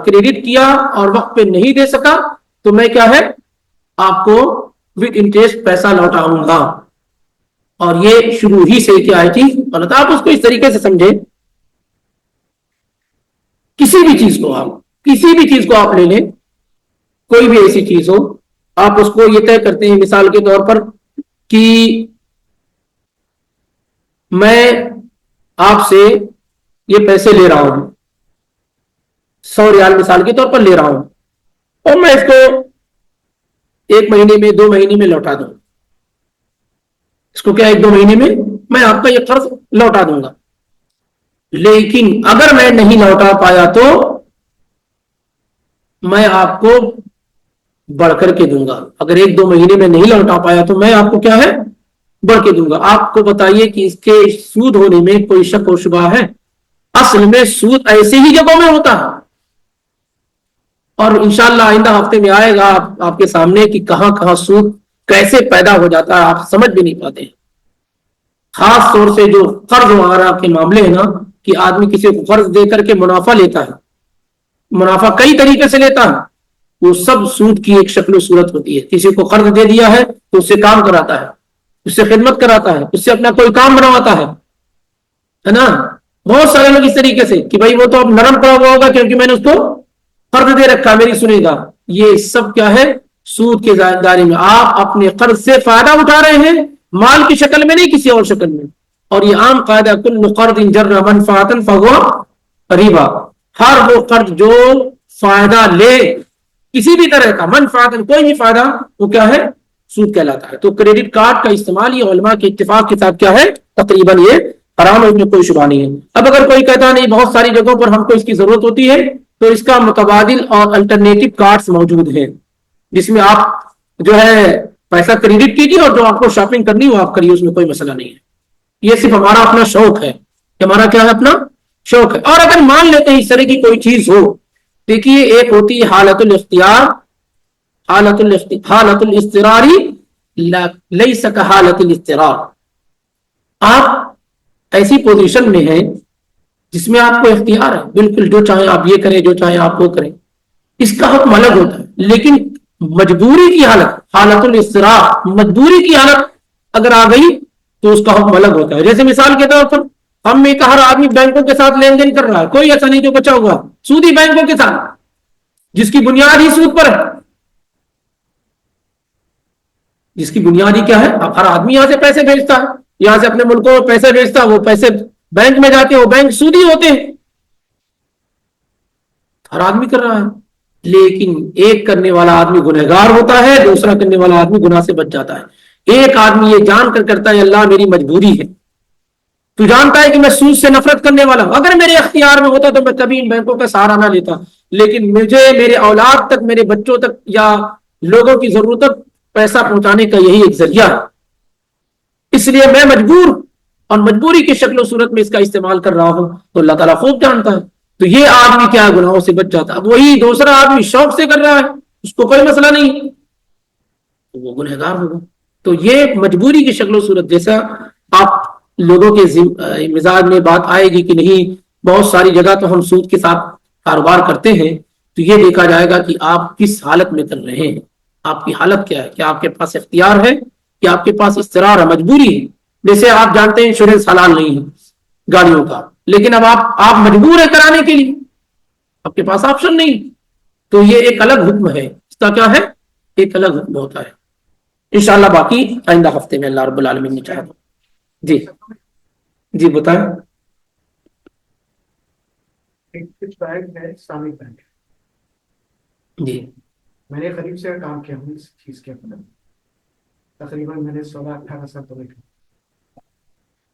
کریڈٹ کیا اور وقت پہ نہیں دے سکا تو میں کیا ہے؟ آپ کو ود انٹرسٹ پیسہ لوٹاؤں گا۔ اور یہ شروع ہی سے کیا ہے کہ غلط۔ آپ اس کو اس طریقے سے سمجھیں، کسی بھی چیز کو آپ لے لیں، کوئی بھی ایسی چیز ہو، آپ اس کو یہ طے کرتے ہیں مثال کے طور پر کہ میں آپ سے یہ پیسے لے رہا ہوں، 100 ریال مثال کے طور پر لے رہا ہوں، اور میں اس کو 1 مہینے میں 2 مہینے میں لوٹا دوں۔ اس کو کیا 1-2 مہینے میں آپ کا یہ قرض لوٹا دوں گا۔ لیکن اگر میں نہیں لوٹا پایا تو میں آپ کو بڑھ کر کے دوں گا۔ اگر 1-2 مہینے میں نہیں لوٹا پایا تو میں آپ کو کیا ہے؟ بڑھ کے دوں گا۔ آپ کو بتائیے کہ اس کے سود ہونے میں کوئی شک و شبہ ہے؟ اصل میں سود ایسے ہی جگہوں میں ہوتا ہے، اور انشاءاللہ آئندہ ہفتے میں آئے گا آپ کے سامنے کہ کہاں کہاں سود کیسے پیدا ہو جاتا ہے، آپ سمجھ بھی نہیں پاتے۔ خاص طور سے جو قرض وغیرہ کے معاملے ہیں نا، کہ آدمی کسی کو قرض دے کر کے منافع لیتا ہے، منافع کئی طریقے سے لیتا ہے، وہ سب سود کی ایک شکل و صورت ہوتی ہے۔ کسی کو قرض دے دیا ہے تو اس سے کام کراتا ہے، اس سے خدمت کراتا ہے، اس سے اپنا کوئی کام بنواتا ہے نا۔ بہت سارے لوگ اس طریقے سے کہ بھائی وہ تو اب نرم پڑا ہوا ہوگا کیونکہ میں نے اس کو قرض دے رکھا، میری سنے گا۔ یہ سب کیا ہے؟ سود کے دائرے میں آپ اپنے قرض سے فائدہ اٹھا رہے ہیں، مال کی شکل میں نہیں، کسی اور شکل میں۔ اور یہ عام قاعدہ کل قرض جر منفعۃ فہو ربا، ہر وہ قرض جو فائدہ لے کسی بھی طرح کا، منفعت کوئی بھی فائدہ، وہ کیا ہے؟ سود کہلاتا ہے۔ تو کریڈٹ کارڈ کا استعمال یہ علماء کے اتفاق کے ساتھ کیا ہے؟ تقریباً یہ حرام ہے، اس میں کوئی شبہ نہیں ہے۔ اب اگر کوئی کہتا نہیں بہت ساری جگہوں پر ہم کو اس کی ضرورت ہوتی ہے، تو اس کا متبادل اور الٹرنیٹو کارڈز موجود ہیں، جس میں آپ جو ہے پیسہ کریڈٹ کیجیے اور جو آپ کو شاپنگ کرنی وہ آپ کریے، اس میں کوئی مسئلہ نہیں ہے۔ یہ صرف ہمارا اپنا شوق ہے، ہمارا کیا ہے؟ اپنا شوق ہے۔ اور اگر مان لیتے ہیں اس طرح کی کوئی چیز ہو، دیکھیے ایک ہوتی ہے حالت الاختیار، حالت الاضطراری لیس کحالت الاضطرار۔ آپ ایسی پوزیشن میں ہیں جس میں آپ کو اختیار ہے، بالکل جو چاہیں آپ یہ کریں، جو چاہیں آپ وہ کریں، اس کا حکم الگ ہوتا ہے۔ لیکن مجبوری کی حالت، حالت الاضطرار، مجبوری کی حالت اگر آ گئی تو اس کا حکم الگ ہوتا ہے۔ جیسے مثال کے طور پر ہم میں ہر آدمی بینکوں کے ساتھ لین دین کر رہا ہے، کوئی ایسا نہیں جو بچا ہوا سودی بینکوں کے ساتھ، جس کی بنیاد ہی سود پر ہے، جس کی بنیاد ہی کیا ہے؟ اب ہر آدمی یہاں سے پیسے بھیجتا ہے، یہاں سے اپنے ملکوں میں پیسے بھیجتا ہے، وہ پیسے بینک میں جاتے ہیں، وہ بینک سودی ہوتے ہیں، ہر آدمی کر رہا ہے۔ لیکن ایک کرنے والا آدمی گنہگار ہوتا ہے، دوسرا کرنے والا آدمی گناہ سے بچ جاتا ہے۔ ایک آدمی یہ جان کر کرتا ہے اللہ میری مجبوری ہے، تو جانتا ہے کہ میں سود سے نفرت کرنے والا ہوں، اگر میرے اختیار میں ہوتا تو میں کبھی ان بینکوں کا سہارا نہ لیتا، لیکن مجھے میرے اولاد تک، میرے بچوں تک یا لوگوں کی ضرورت تک پیسہ پہنچانے کا یہی ایک ذریعہ ہے، اس لیے میں مجبور اور مجبوری کی شکل و صورت میں اس کا استعمال کر رہا ہوں، تو اللہ تعالیٰ خوب جانتا ہے۔ تو یہ آدمی کیا گناہوں سے بچ جاتا ہے۔ اب وہی دوسرا آدمی شوق سے کر رہا ہے، اس کو کوئی مسئلہ نہیں، وہ گنہگار ہوگا۔ تو یہ مجبوری کی شکل و صورت، جیسا آپ لوگوں کے مزاج میں بات آئے گی کہ نہیں بہت ساری جگہ تو ہم سود کے ساتھ کاروبار کرتے ہیں، تو یہ دیکھا جائے گا کہ آپ کس حالت میں کر رہے ہیں، آپ کی حالت کیا ہے، کیا آپ کے پاس اختیار ہے، کیا آپ کے پاس اضطرار ہے، مجبوری ہے. جیسے آپ جانتے ہیں انشورنس حلال نہیں ہے گاڑیوں کا، لیکن اب آپ مجبور ہیں کرانے کے لیے، آپ کے پاس آپشن نہیں. تو یہ ایک الگ حکم ہے، اس کا کیا ہے، ایک الگ حکم ہوتا ہے. انشاءاللہ باقی آئندہ ہفتے میں اللہ رب العالمین نے چاہا. جی جی بتائیں. کچھ بینک ہے اسلامک بینک، جی میں نے قریب سے کام کیا ہوں اس چیز کے اوپر، تقریباً میں نے 16-18 سال پہلے کیا.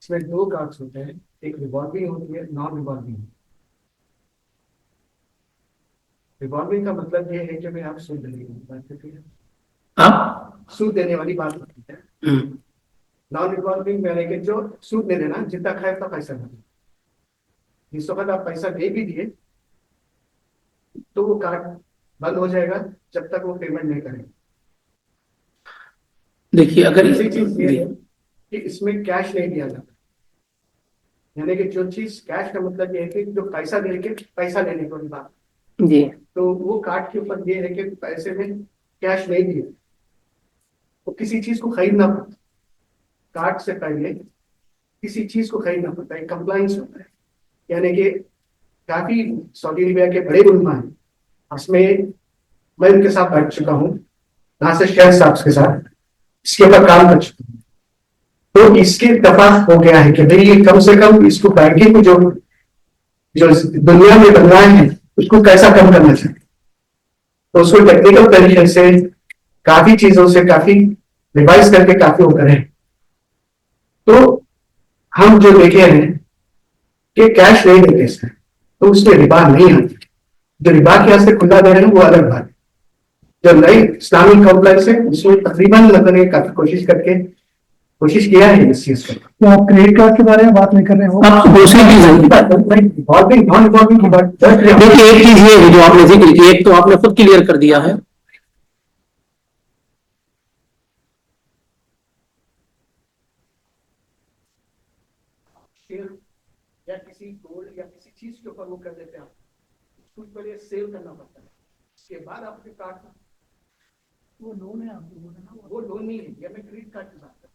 اس میں 2 کارڈس ہوتے ہیں، ایک ریوالونگ ہوتی ہے، نان ریوالونگ. ریوالونگ کا مطلب یہ ہے کہ میں آپ سود دینے کی بات کرتی ہے، آپ سود دینے والی بات ہوتی ہے. نان ریوالونگ میں نے کہ جو سود نہیں دینا، جتنا کھائے اتنا پیسہ دینا. جس وقت آپ پیسہ دے بھی دیے تو وہ کارڈ بند ہو جائے گا جب تک وہ پیمنٹ نہیں کرے. دیکھیے اگر دوسری چیز یہ ہے کہ اس میں کیش نہیں دیا جاتا، یعنی کہ جو چیز کیش کا مطلب یہ ہے کہ جو پیسہ دے کے پیسہ لینے کو بات، جی تو وہ کارڈ کے اوپر یہ ہے کہ پیسے میں کیش نہیں دیے تو کسی چیز کو خریدنا پڑتا. کارڈ سے پہلے کسی چیز کو خریدنا پڑتا ہے، کمپلائنس ہوتا ہے. یعنی کہ کافی سعودی عربیہ کے بڑے علماء ہیں، اس میں میں ان کے ساتھ بیٹھ چکا ہوں، ناصر شیخ صاحب کے ساتھ اس کے اوپر کام کر چکا ہوں. تو اس کے اتفاق ہو گیا ہے کہ بھائی کم سے کم اس کو بینکنگ کو جو دنیا میں بنوائے ہیں اس کو کیسا کم کرنا چاہیے. تو اس کو ٹیکنیکل طریقے سے کافی چیزوں سے کافی ریوائز کر کے کافی وہ کریں. تو ہم جو دیکھے ہیں کہ کیش نہیں دیتے اس میں تو اس میں ربا نہیں آتی. جو ربا کے واسطے کھلا دے رہے ہیں وہ الگ بات ہے. جو نئی اسلامک کمپلیکس ہے اس میں تقریباً نے کافی کوشش کیا ہے اس چیز کا. تو آپ کریڈٹ کارڈ کے بارے میں بات نہیں کر رہے ہو، آپ دوسری چیز ہے. دیکھیے ایک چیز یہ ہے جو آپ نے ذکر کی، ایک تو آپ نے خود کلیئر کر دیا ہے. یا کسی گولڈ یا کسی چیز کے اوپر وہ کر دیتے ہیں، آپ کو پہلے سیل کرنا پڑتا ہے، اس کے بعد آپ کے کارڈ وہ لون ہے. آپ وہ لون نہیں ہے، یا میں کریڈٹ کارڈ کی بات کرتا ہوں.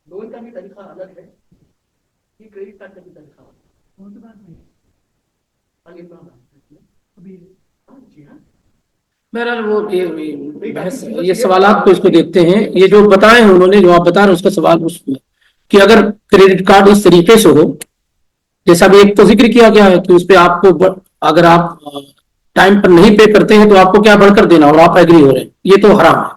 لون کا بھی طریقہ الگ ہے، یہ کریڈٹ کارڈ کا بھی طریقہ الگ ہے. جی ہاں. بہرحال وہ یہ سوالات کو اس کو دیکھتے ہیں. یہ جو بتائے ہیں انہوں نے، جو آپ بتا رہے ہیں اس کا سوال کہ اگر کریڈٹ کارڈ اس طریقے سے ہو جیسا بھی ایک تو ذکر کیا گیا ہے کہ اس پہ آپ کو اگر آپ ٹائم پر نہیں پے کرتے ہیں تو آپ کو کیا بڑھ کر دینا اور آپ ایگری ہو رہے ہیں، یہ تو حرام ہے.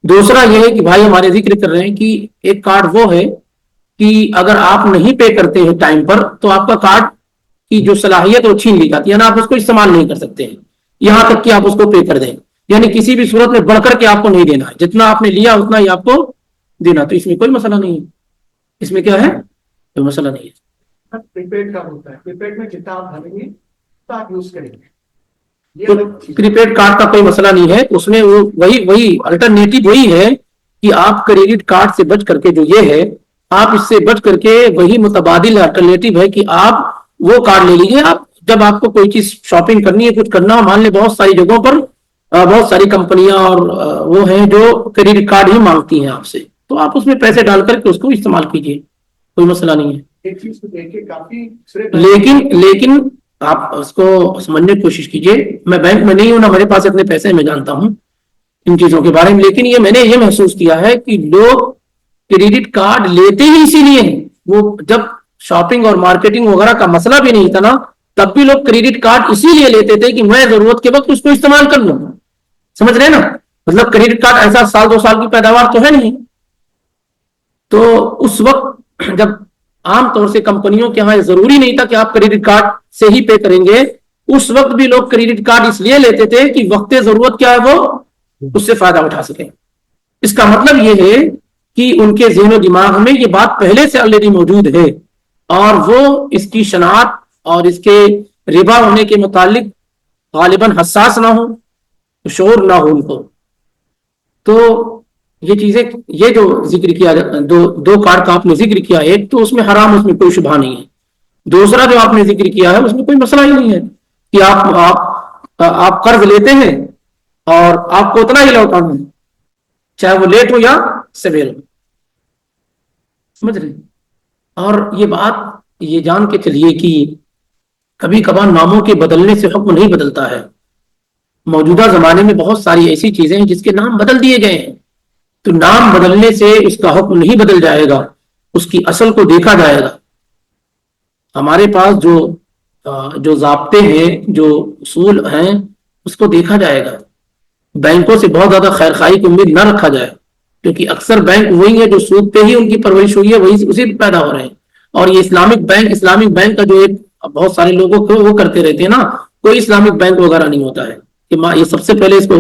دوسرا یہ ہے کہ بھائی ہمارے ذکر کر رہے ہیں کہ ایک کارڈ وہ ہے کہ اگر آپ نہیں پے کرتے ہیں ٹائم پر تو آپ کا کارڈ کی جو صلاحیت وہ چھین لی جاتی ہے نا، آپ اس کو استعمال نہیں کر سکتے ہیں یہاں تک کہ آپ اس کو پے کر دیں. یعنی کسی بھی صورت میں بڑھ کر کے آپ کو نہیں دینا ہے، جتنا آپ نے لیا اتنا ہی آپ کو دینا. تو اس میں کوئی مسئلہ نہیں ہے، اس میں کیا ہے، کوئی مسئلہ نہیں ہے. پریپیڈ کارڈ ہوتا ہے، پریپیڈ میں جتنا آپ بھریں گے تو آپ یوز کریں گے. پریپیڈ کارڈ کا کوئی مسئلہ نہیں ہے، اس میں وہی الٹرنیٹو وہی ہے کہ آپ کریڈٹ کارڈ سے بچ کر کے جو یہ ہے آپ اس سے بچ کر کے وہی متبادل الٹرنیٹو ہے کہ آپ وہ کارڈ لے لیجیے. آپ جب آپ کو کوئی چیز شاپنگ کرنی ہے، کچھ کرنا ہو، مان لیں بہت ساری جگہوں پر بہت ساری کمپنیاں اور وہ ہیں جو کریڈٹ کارڈ ہی مانگتی ہیں آپ سے، تو آپ اس میں پیسے ڈال کر کے اس کو استعمال کیجیے، کوئی مسئلہ نہیں ہے. ایک چیز کو دیکھ کے کافی لیکن آپ اس کو سمجھنے کی کوشش کیجیے. میں بینک میں نہیں ہوں، نہ میرے پاس اتنے پیسے، میں جانتا ہوں ان چیزوں کے بارے میں، لیکن یہ میں نے یہ محسوس کیا ہے کہ لوگ کریڈٹ کارڈ لیتے ہی اسی لیے ہیں. وہ جب شاپنگ اور مارکیٹنگ وغیرہ کا مسئلہ بھی نہیں تھا نا، تب بھی لوگ کریڈٹ کارڈ اسی لیے لیتے تھے کہ میں ضرورت کے وقت اس کو استعمال کر لوں. سمجھ رہے نا، مطلب کریڈٹ کارڈ ایسا 1-2 سال کی پیداوار تو ہے نہیں. تو اس وقت جب عام طور سے کمپنیوں کے ہاں ضروری نہیں تھا کہ آپ کریڈٹ کارڈ سے ہی پے کریں گے، اس وقت بھی لوگ کریڈٹ کارڈ اس لیے لیتے تھے کہ وقت ضرورت کیا ہے وہ اس سے فائدہ اٹھا سکیں. اس کا مطلب یہ ہے کہ ان کے ذہن و دماغ میں یہ بات پہلے سے آلریڈی موجود ہے اور وہ اس کی شناخت اور اس کے ربا ہونے کے متعلق غالباً حساس نہ ہو، شعور نہ ہو ان کو. تو یہ چیزیں، یہ جو ذکر کیا دو کارڈ کا آپ نے ذکر کیا، ایک تو اس میں حرام، اس میں کوئی شبہ نہیں ہے، دوسرا جو آپ نے ذکر کیا ہے اس میں کوئی مسئلہ ہی نہیں ہے کہ آپ قرض لیتے ہیں اور آپ کو اتنا ہی لوٹانا ہے، چاہے وہ لیٹ ہو یا سویر ہو، سمجھ رہے؟ اور یہ بات یہ جان کے چلیے کہ کبھی کبھار ناموں کے بدلنے سے حکم نہیں بدلتا ہے. موجودہ زمانے میں بہت ساری ایسی چیزیں ہیں جس کے نام بدل دیے گئے ہیں، تو نام بدلنے سے اس کا حکم نہیں بدل جائے گا، اس کی اصل کو دیکھا جائے گا. ہمارے پاس جو ضابطے ہیں، جو اصول ہیں، اس کو دیکھا جائے گا. بینکوں سے بہت زیادہ خیر خواہی کی امید نہ رکھا جائے، کیونکہ اکثر بینک وہی ہے جو سود پہ ہی ان کی پرورش ہوئی ہے، وہی اسی پہ پیدا ہو رہے ہیں. اور یہ اسلامک بینک کا جو ایک بہت سارے لوگوں کو وہ کرتے رہتے ہیں نا، کوئی اسلامک بینک وغیرہ نہیں ہوتا ہے کہ یہ سب سے پہلے اس کو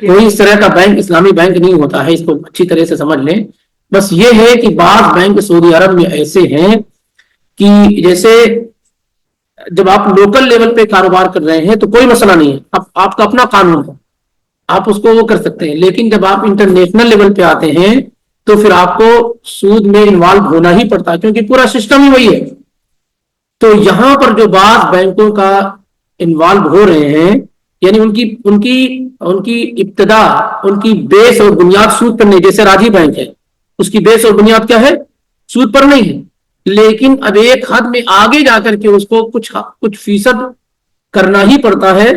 کوئی اس طرح کا بینک اسلامی بینک نہیں ہوتا ہے، اس کو اچھی طرح سے سمجھ لیں. بس یہ ہے کہ بعض بینک سعودی عرب میں ایسے ہیں کہ جیسے جب آپ لوکل لیول پہ کاروبار کر رہے ہیں تو کوئی مسئلہ نہیں ہے، آپ کا اپنا قانون ہے، آپ اس کو وہ کر سکتے ہیں. لیکن جب آپ انٹرنیشنل لیول پہ آتے ہیں تو پھر آپ کو سود میں انوالو ہونا ہی پڑتا ہے، کیونکہ پورا سسٹم ہی وہی ہے. تو یہاں پر جو بعض بینکوں کا انوالو ہو رہے ہیں، یعنی ان کی ابتدا، ان کی بیس اور بنیاد سود پر نہیں، جیسے راجی بینک ہے، اس کی بیس اور بنیاد کیا ہے؟ سود پر نہیں ہے. لیکن اب ایک حد میں آگے جا کر کے اس کو کچھ فیصد کرنا ہی پڑتا ہے.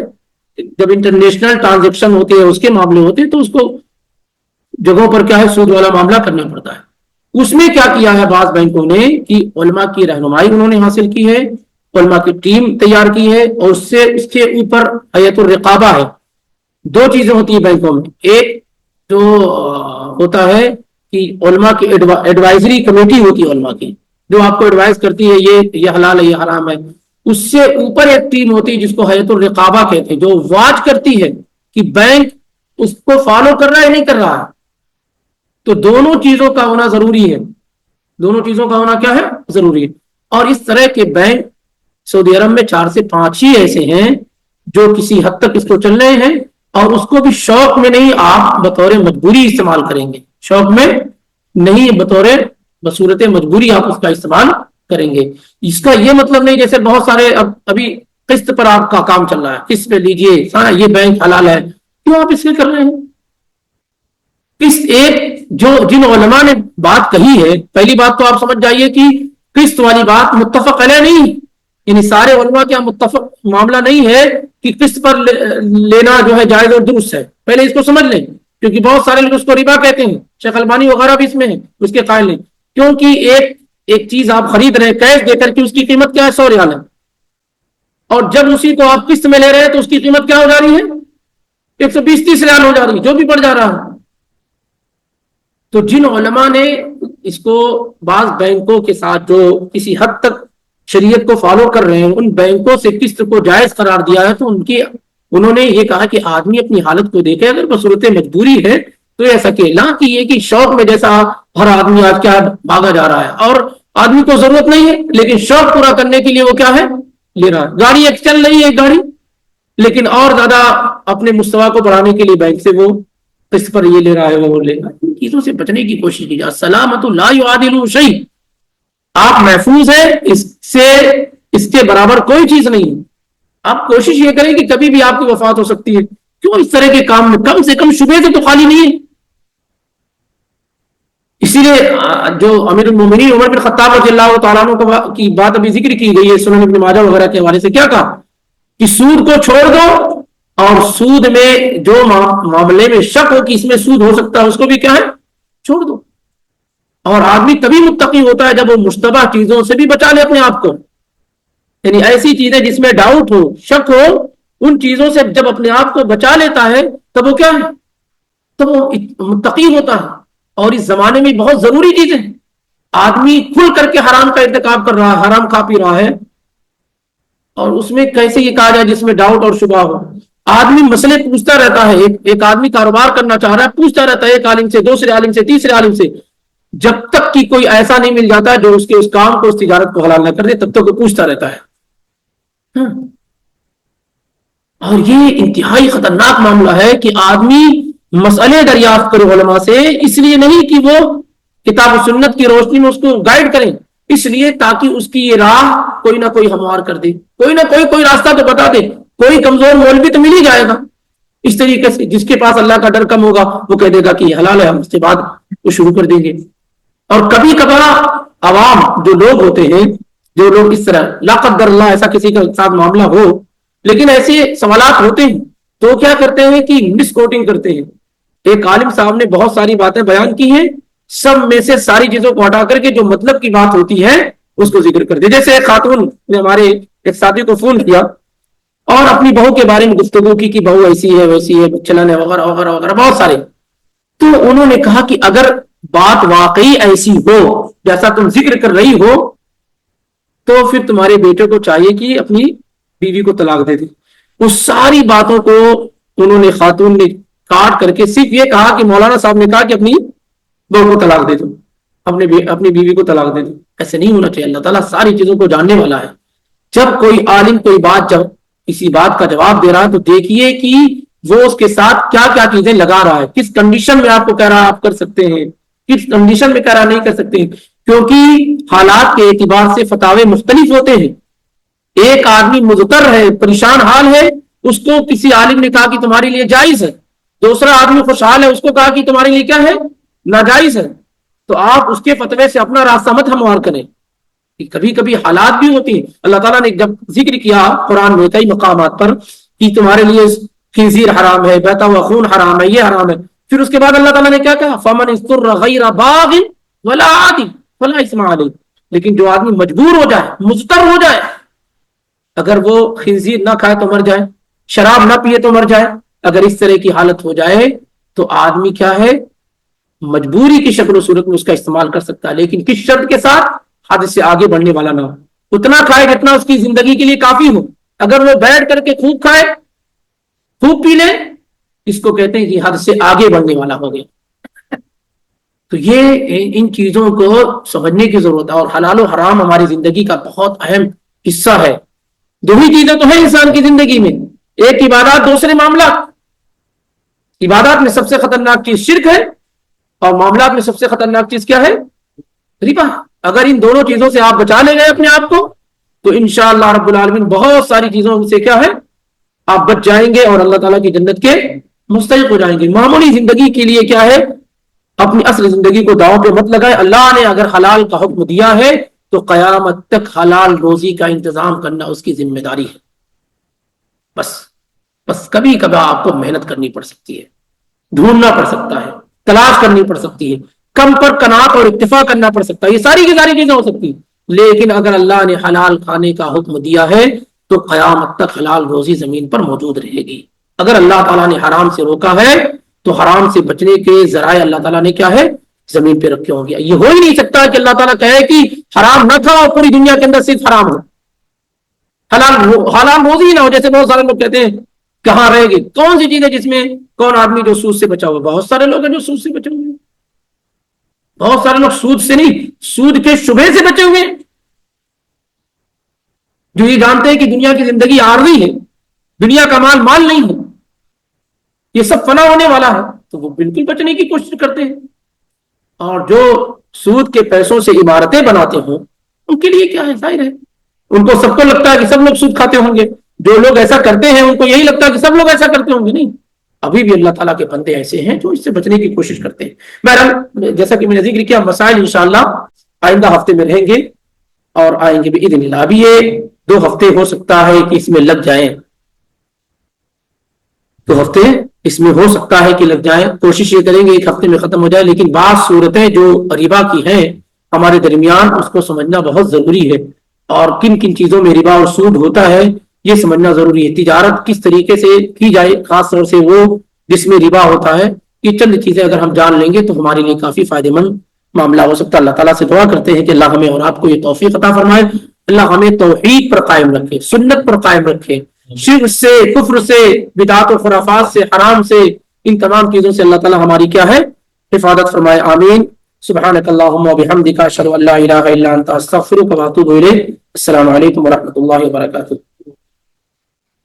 جب انٹرنیشنل ٹرانزیکشن ہوتے ہیں، اس کے معاملے ہوتے ہیں، تو اس کو جگہوں پر کیا ہے، سود والا معاملہ کرنا پڑتا ہے. اس میں کیا کیا ہے بعض بینکوں نے کہ علماء کی رہنمائی انہوں نے حاصل کی ہے، علماء کی ٹیم تیار کی ہے، اور اس کے اوپر ہیئت الرقابہ ہے. دو چیزیں ہوتی ہیں بینکوں میں، ایک جو ہوتا ہے کہ علماء کی ایڈوائزری کمیٹی ہوتی ہے، علماء کی جو آپ کو ایڈوائز کرتی ہے یہ حلال ہے، یہ حرام ہے. اس سے اوپر ایک ٹیم ہوتی ہے جس کو ہیئت الرقابہ کہتے ہیں، جو واچ کرتی ہے کہ بینک اس کو فالو کر رہا ہے نہیں کر رہا ہے. تو دونوں چیزوں کا ہونا ضروری ہے، دونوں چیزوں کا ہونا کیا ہے؟ ضروری ہے. اور اس طرح کے بینک سعودی عرب میں 4 سے 5 ہی ایسے ہیں جو کسی حد تک اس کو چل رہے ہیں، اور اس کو بھی شوق میں نہیں، آپ بطور مجبوری استعمال کریں گے، شوق میں نہیں، بصورت مجبوری آپ اس کا استعمال کریں گے. اس کا یہ مطلب نہیں جیسے بہت سارے ابھی قسط پر آپ کا کام چل رہا ہے، قسط پہ لیجئے، یہ بینک حلال ہے، کیوں آپ اس کے کر رہے ہیں؟ قسط ایک جن علماء نے بات کہی ہے، پہلی بات تو آپ سمجھ جائیے کہ قسط والی بات متفق علیہ نہیں، یعنی سارے علماء کیا متفق معاملہ نہیں ہے کہ قسط پر لینا جو ہے جائز اور درست ہے. پہلے اس کو سمجھ لیں، کیونکہ بہت سارے لوگ اس کو ربا کہتے ہیں، شیخ البانی وغیرہ بھی اس میں ہیں، اس کے قائل ہیں. کیونکہ ایک چیز آپ خرید رہے ہیں کیش دے کر کے، اس کی قیمت کیا ہے؟ 100 ریال ہے، اور جب اسی کو آپ قسط میں لے رہے ہیں تو اس کی قیمت کیا ہو جا رہی ہے؟ 120-130 ریال ہو جا رہی ہے، جو بھی بڑھ جا رہا ہے. تو جن علماء نے اس کو بعض بینکوں کے ساتھ جو کسی حد تک شریعت کو فالو کر رہے ہیں، ان بینکوں سے قسط کو جائز قرار دیا ہے، تو انہوں نے یہ کہا کہ آدمی اپنی حالت کو دیکھے، اگر بصورت مجبوری ہے تو ایسا کہ نہ کہ یہ کہ شوق میں جیسا ہر آدمی آج کیا بھاگا جا رہا ہے، اور آدمی کو ضرورت نہیں ہے لیکن شوق پورا کرنے کے لیے وہ کیا ہے، لے رہا ہے. گاڑی ایک چل رہی ہے، ایک گاڑی، لیکن اور زیادہ اپنے مستوی کو بڑھانے کے لیے بینک سے وہ قسط پر یہ لے رہا ہے، وہ لے رہا ہے. ان چیزوں سے بچنے کی کوشش کیجیے. سلامت لا یعادل شیء، آپ محفوظ ہیں، اس کے برابر کوئی چیز نہیں ہے. آپ کوشش یہ کریں کہ کبھی بھی آپ کی وفات ہو سکتی ہے، کیوں اس طرح کے کام میں کم سے کم شبہ سے تو خالی نہیں ہے. اسی لیے جو امیر المومنین عمر بن خطاب رضی اللہ تعالیٰ عنہ کی بات ابھی ذکر کی گئی ہے سنن ابن ماجہ وغیرہ کے حوالے سے، کیا کہا کہ سود کو چھوڑ دو، اور سود میں جو معاملے میں شک ہو کہ اس میں سود ہو سکتا ہے اس کو بھی کیا ہے، چھوڑ دو. اور آدمی تبھی متقی ہوتا ہے جب وہ مشتبہ چیزوں سے بھی بچا لے اپنے آپ کو، یعنی ایسی چیزیں جس میں ڈاؤٹ ہو، شک ہو، ان چیزوں سے جب اپنے آپ کو بچا لیتا ہے تب وہ کیا ہے، تب وہ متقی ہوتا ہے. اور اس زمانے میں بہت ضروری چیزیں ہیں. آدمی کھل کر کے حرام کا ارتکاب کر رہا ہے، حرام کھا پی رہا ہے، اور اس میں کیسے یہ کہا جائے جس میں ڈاؤٹ اور شبہ ہو. آدمی مسئلے پوچھتا رہتا ہے، ایک آدمی کاروبار کرنا چاہ رہا ہے، پوچھتا رہتا ہے ایک عالم سے، دوسرے عالم سے، تیسرے عالم سے، جب تک کہ کوئی ایسا نہیں مل جاتا جو اس کے اس کام کو، اس تجارت کو حلال نہ کر دے، تب تک وہ پوچھتا رہتا ہے. اور یہ انتہائی خطرناک معاملہ ہے کہ آدمی مسئلے دریافت کرے علماء سے، اس لیے نہیں کہ وہ کتاب و سنت کی روشنی میں اس کو گائیڈ کریں، اس لیے تاکہ اس کی یہ راہ کوئی نہ کوئی ہموار کر دے، کوئی نہ کوئی راستہ تو بتا دے، کوئی کمزور مولوی تو مل ہی جائے گا اس طریقے سے، جس کے پاس اللہ کا ڈر کم ہوگا وہ کہہ دے گا کہ یہ حلال ہے، ہم اس کے بعد وہ شروع کر دیں گے۔ اور کبھی کبھار عوام جو لوگ ہوتے ہیں، جو لوگ اس طرح لا قدر اللہ ایسا کسی کے ساتھ معاملہ ہو، لیکن ایسے سوالات ہوتے ہیں تو کیا کرتے ہیں کہ مس کوٹنگ کرتے ہیں۔ ایک عالم صاحب نے بہت ساری باتیں بیان کی ہیں، سب میں سے ساری چیزوں کو ہٹا کر کے جو مطلب کی بات ہوتی ہے اس کو ذکر کر دیا۔ جیسے ایک خاتون نے ہمارے ایک ساتھی کو فون کیا اور اپنی بہو کے بارے میں گفتگو کی کہ بہو ایسی ہے ویسی ہے، چلن ہے وغیرہ وغیرہ وغیرہ بہت سارے۔ تو انہوں نے کہا کہ اگر بات واقعی ایسی ہو جیسا تم ذکر کر رہی ہو تو پھر تمہارے بیٹے کو چاہیے کہ اپنی بیوی کو طلاق دے دے۔ اس ساری باتوں کو انہوں نے خاتون نے کاٹ کر کے صرف یہ کہا کہ مولانا صاحب نے کہا کہ اپنی بہو کو طلاق دے دو، اپنی بیوی کو طلاق دے دو۔ ایسے نہیں ہونا چاہیے، اللہ تعالیٰ ساری چیزوں کو جاننے والا ہے۔ جب کوئی عالم کوئی بات جب کسی بات کا جواب دے رہا ہے تو دیکھیے کہ وہ اس کے ساتھ کیا کیا چیزیں لگا رہا ہے، کس کنڈیشن میں آپ کو کہہ رہا ہے آپ کر سکتے ہیں، کس کنڈیشن میں کہہ رہا نہیں کر سکتے ہیں، کیونکہ حالات کے اعتبار سے فتاوے مختلف ہوتے ہیں۔ ایک آدمی مضطر ہے، پریشان حال ہے، اس کو کسی عالم نے کہا کہ تمہارے لیے جائز ہے، دوسرا آدمی خوشحال ہے، اس کو کہا کہ تمہارے لیے کیا ہے، ناجائز ہے۔ تو آپ اس کے فتوے سے اپنا راستہ مت ہموار کریں، کبھی کبھی حالات بھی ہوتی ہیں۔ اللہ تعالیٰ نے جب ذکر کیا قرآن میں کئی مقامات پر کہ تمہارے لیے خنزیر حرام ہے، بہتا ہوا خون حرام ہے، یہ حرام ہے، پھر اس کے بعد اللہ تعالیٰ نے کیا کہا، فمن اضطر غیر باغ ولا عاد فلا اثم علیہ۔ لیکن جو آدمی مجبور ہو جائے، مضطر ہو جائے، اگر وہ خنزیر نہ کھائے تو مر جائے، شراب نہ پیے تو مر جائے، اگر اس طرح کی حالت ہو جائے تو آدمی کیا ہے، مجبوری کی شکل و صورت میں اس کا استعمال کر سکتا ہے، لیکن کس شرط کے ساتھ، حد سے آگے بڑھنے والا نہ ہو، اتنا کھائے جتنا اس کی زندگی کے لیے کافی ہو۔ اگر وہ بیٹھ کر کے خوب کھائے خوب پی لے، اس کو کہتے ہیں کہ حد سے آگے بڑھنے والا ہو گیا۔ تو یہ ان چیزوں کو سمجھنے کی ضرورت ہے، اور حلال و حرام ہماری زندگی کا بہت اہم حصہ ہے۔ دو ہی چیزیں تو ہیں انسان کی زندگی میں، ایک عبادات، دوسرے معاملات۔ عبادات میں سب سے خطرناک چیز شرک ہے، اور معاملات میں سب سے خطرناک چیز کیا ہے، ربا۔ اگر ان دونوں چیزوں سے آپ بچا لے گئے اپنے آپ کو تو انشاءاللہ رب العالمین بہت ساری چیزوں سے کیا ہے، آپ بچ جائیں گے اور اللہ تعالیٰ کی جنت کے مستحق ہو جائیں گے۔ معمولی زندگی کے لیے کیا ہے، اپنی اصل زندگی کو داؤں پہ مت لگائے۔ اللہ نے اگر حلال کا حکم دیا ہے تو قیامت تک حلال روزی کا انتظام کرنا اس کی ذمہ داری ہے۔ بس کبھی کبھی آپ کو محنت کرنی پڑ سکتی ہے، ڈھونڈنا پڑ سکتا ہے، تلاش کرنی پڑ سکتی ہے، کم پر قناعت اور اکتفا کرنا پڑ سکتا ہے، یہ ساری کی ساری چیزیں ہو سکتی ہیں، لیکن اگر اللہ نے حلال کھانے کا حکم دیا ہے تو قیامت تک حلال روزی زمین پر موجود رہے گی۔ اگر اللہ تعالیٰ نے حرام سے روکا ہے تو حرام سے بچنے کے ذرائع اللہ تعالیٰ نے کیا ہے، زمین پہ رکھے ہوں گے۔ یہ ہو ہی نہیں سکتا کہ اللہ تعالیٰ کہے کہ حرام نہ کھاؤ، پوری دنیا کے اندر صرف حرام ہو، حلال روزی نہ ہو۔ جیسے بہت سارے لوگ کہتے ہیں کہاں رہے گی، کون سی چیز ہے جس میں، کون آدمی جو سود سے بچا ہوا، بہت سارے لوگ ہیں جو سود سے بچے ہوئے ہیں، بہت سارے لوگ سود سے نہیں، سود کے شبہ سے بچے ہوئے ہیں، جو یہ جانتے ہیں کہ دنیا کی زندگی عارضی ہے، دنیا کا مال نہیں ہے، یہ سب فنا ہونے والا ہے، تو وہ بالکل بچنے کی کوشش کرتے ہیں۔ اور جو سود کے پیسوں سے عمارتیں بناتے ہوں ان کے لیے کیا ہے، ظاہر ہے ان کو سب کو لگتا ہے کہ سب لوگ سود کھاتے ہوں گے، جو لوگ ایسا کرتے ہیں ان کو یہی لگتا ہے کہ سب لوگ ایسا کرتے ہوں گے، نہیں، ابھی بھی اللہ تعالیٰ کے بندے ایسے ہیں جو اس سے بچنے کی کوشش کرتے ہیں۔ بہرحال جیسا کہ میں نے ذکر کیا، مسائل انشاءاللہ آئندہ ہفتے میں رہیں گے اور آئیں گے باذن اللہ۔ ابھی یہ 2 ہفتے ہو سکتا ہے کہ اس میں لگ جائیں، 2 ہفتے اس میں ہو سکتا ہے کہ لگ جائیں، کوشش یہ کریں گے 1 ہفتے میں ختم ہو جائے، لیکن بعض صورتیں جو ربا کی ہیں ہمارے درمیان اس کو سمجھنا بہت ضروری ہے، اور کن کن چیزوں میں ربا اور سود ہوتا ہے یہ سمجھنا ضروری ہے۔ تجارت کس طریقے سے کی جائے، خاص طور سے وہ جس میں ربا ہوتا ہے، یہ چند چیزیں اگر ہم جان لیں گے تو ہمارے لیے کافی فائدہ مند معاملہ ہو سکتا ہے۔ اللہ تعالیٰ سے دعا کرتے ہیں کہ اللہ ہمیں اور آپ کو یہ توفیق عطا فرمائے، اللہ ہمیں توحید پر قائم رکھے، سنت پر قائم رکھے، شرک سے، کفر سے، بدعات و خرافات سے، حرام سے، ان تمام چیزوں سے اللہ تعالیٰ ہماری کیا ہے، حفاظت فرمائے، آمین۔ سبحانک اللہم و بحمدک، اشہد ان لا الہ الا انت، استغفرک و اتوب الیک۔ السلام علیکم و رحمۃ اللہ وبرکاتہ۔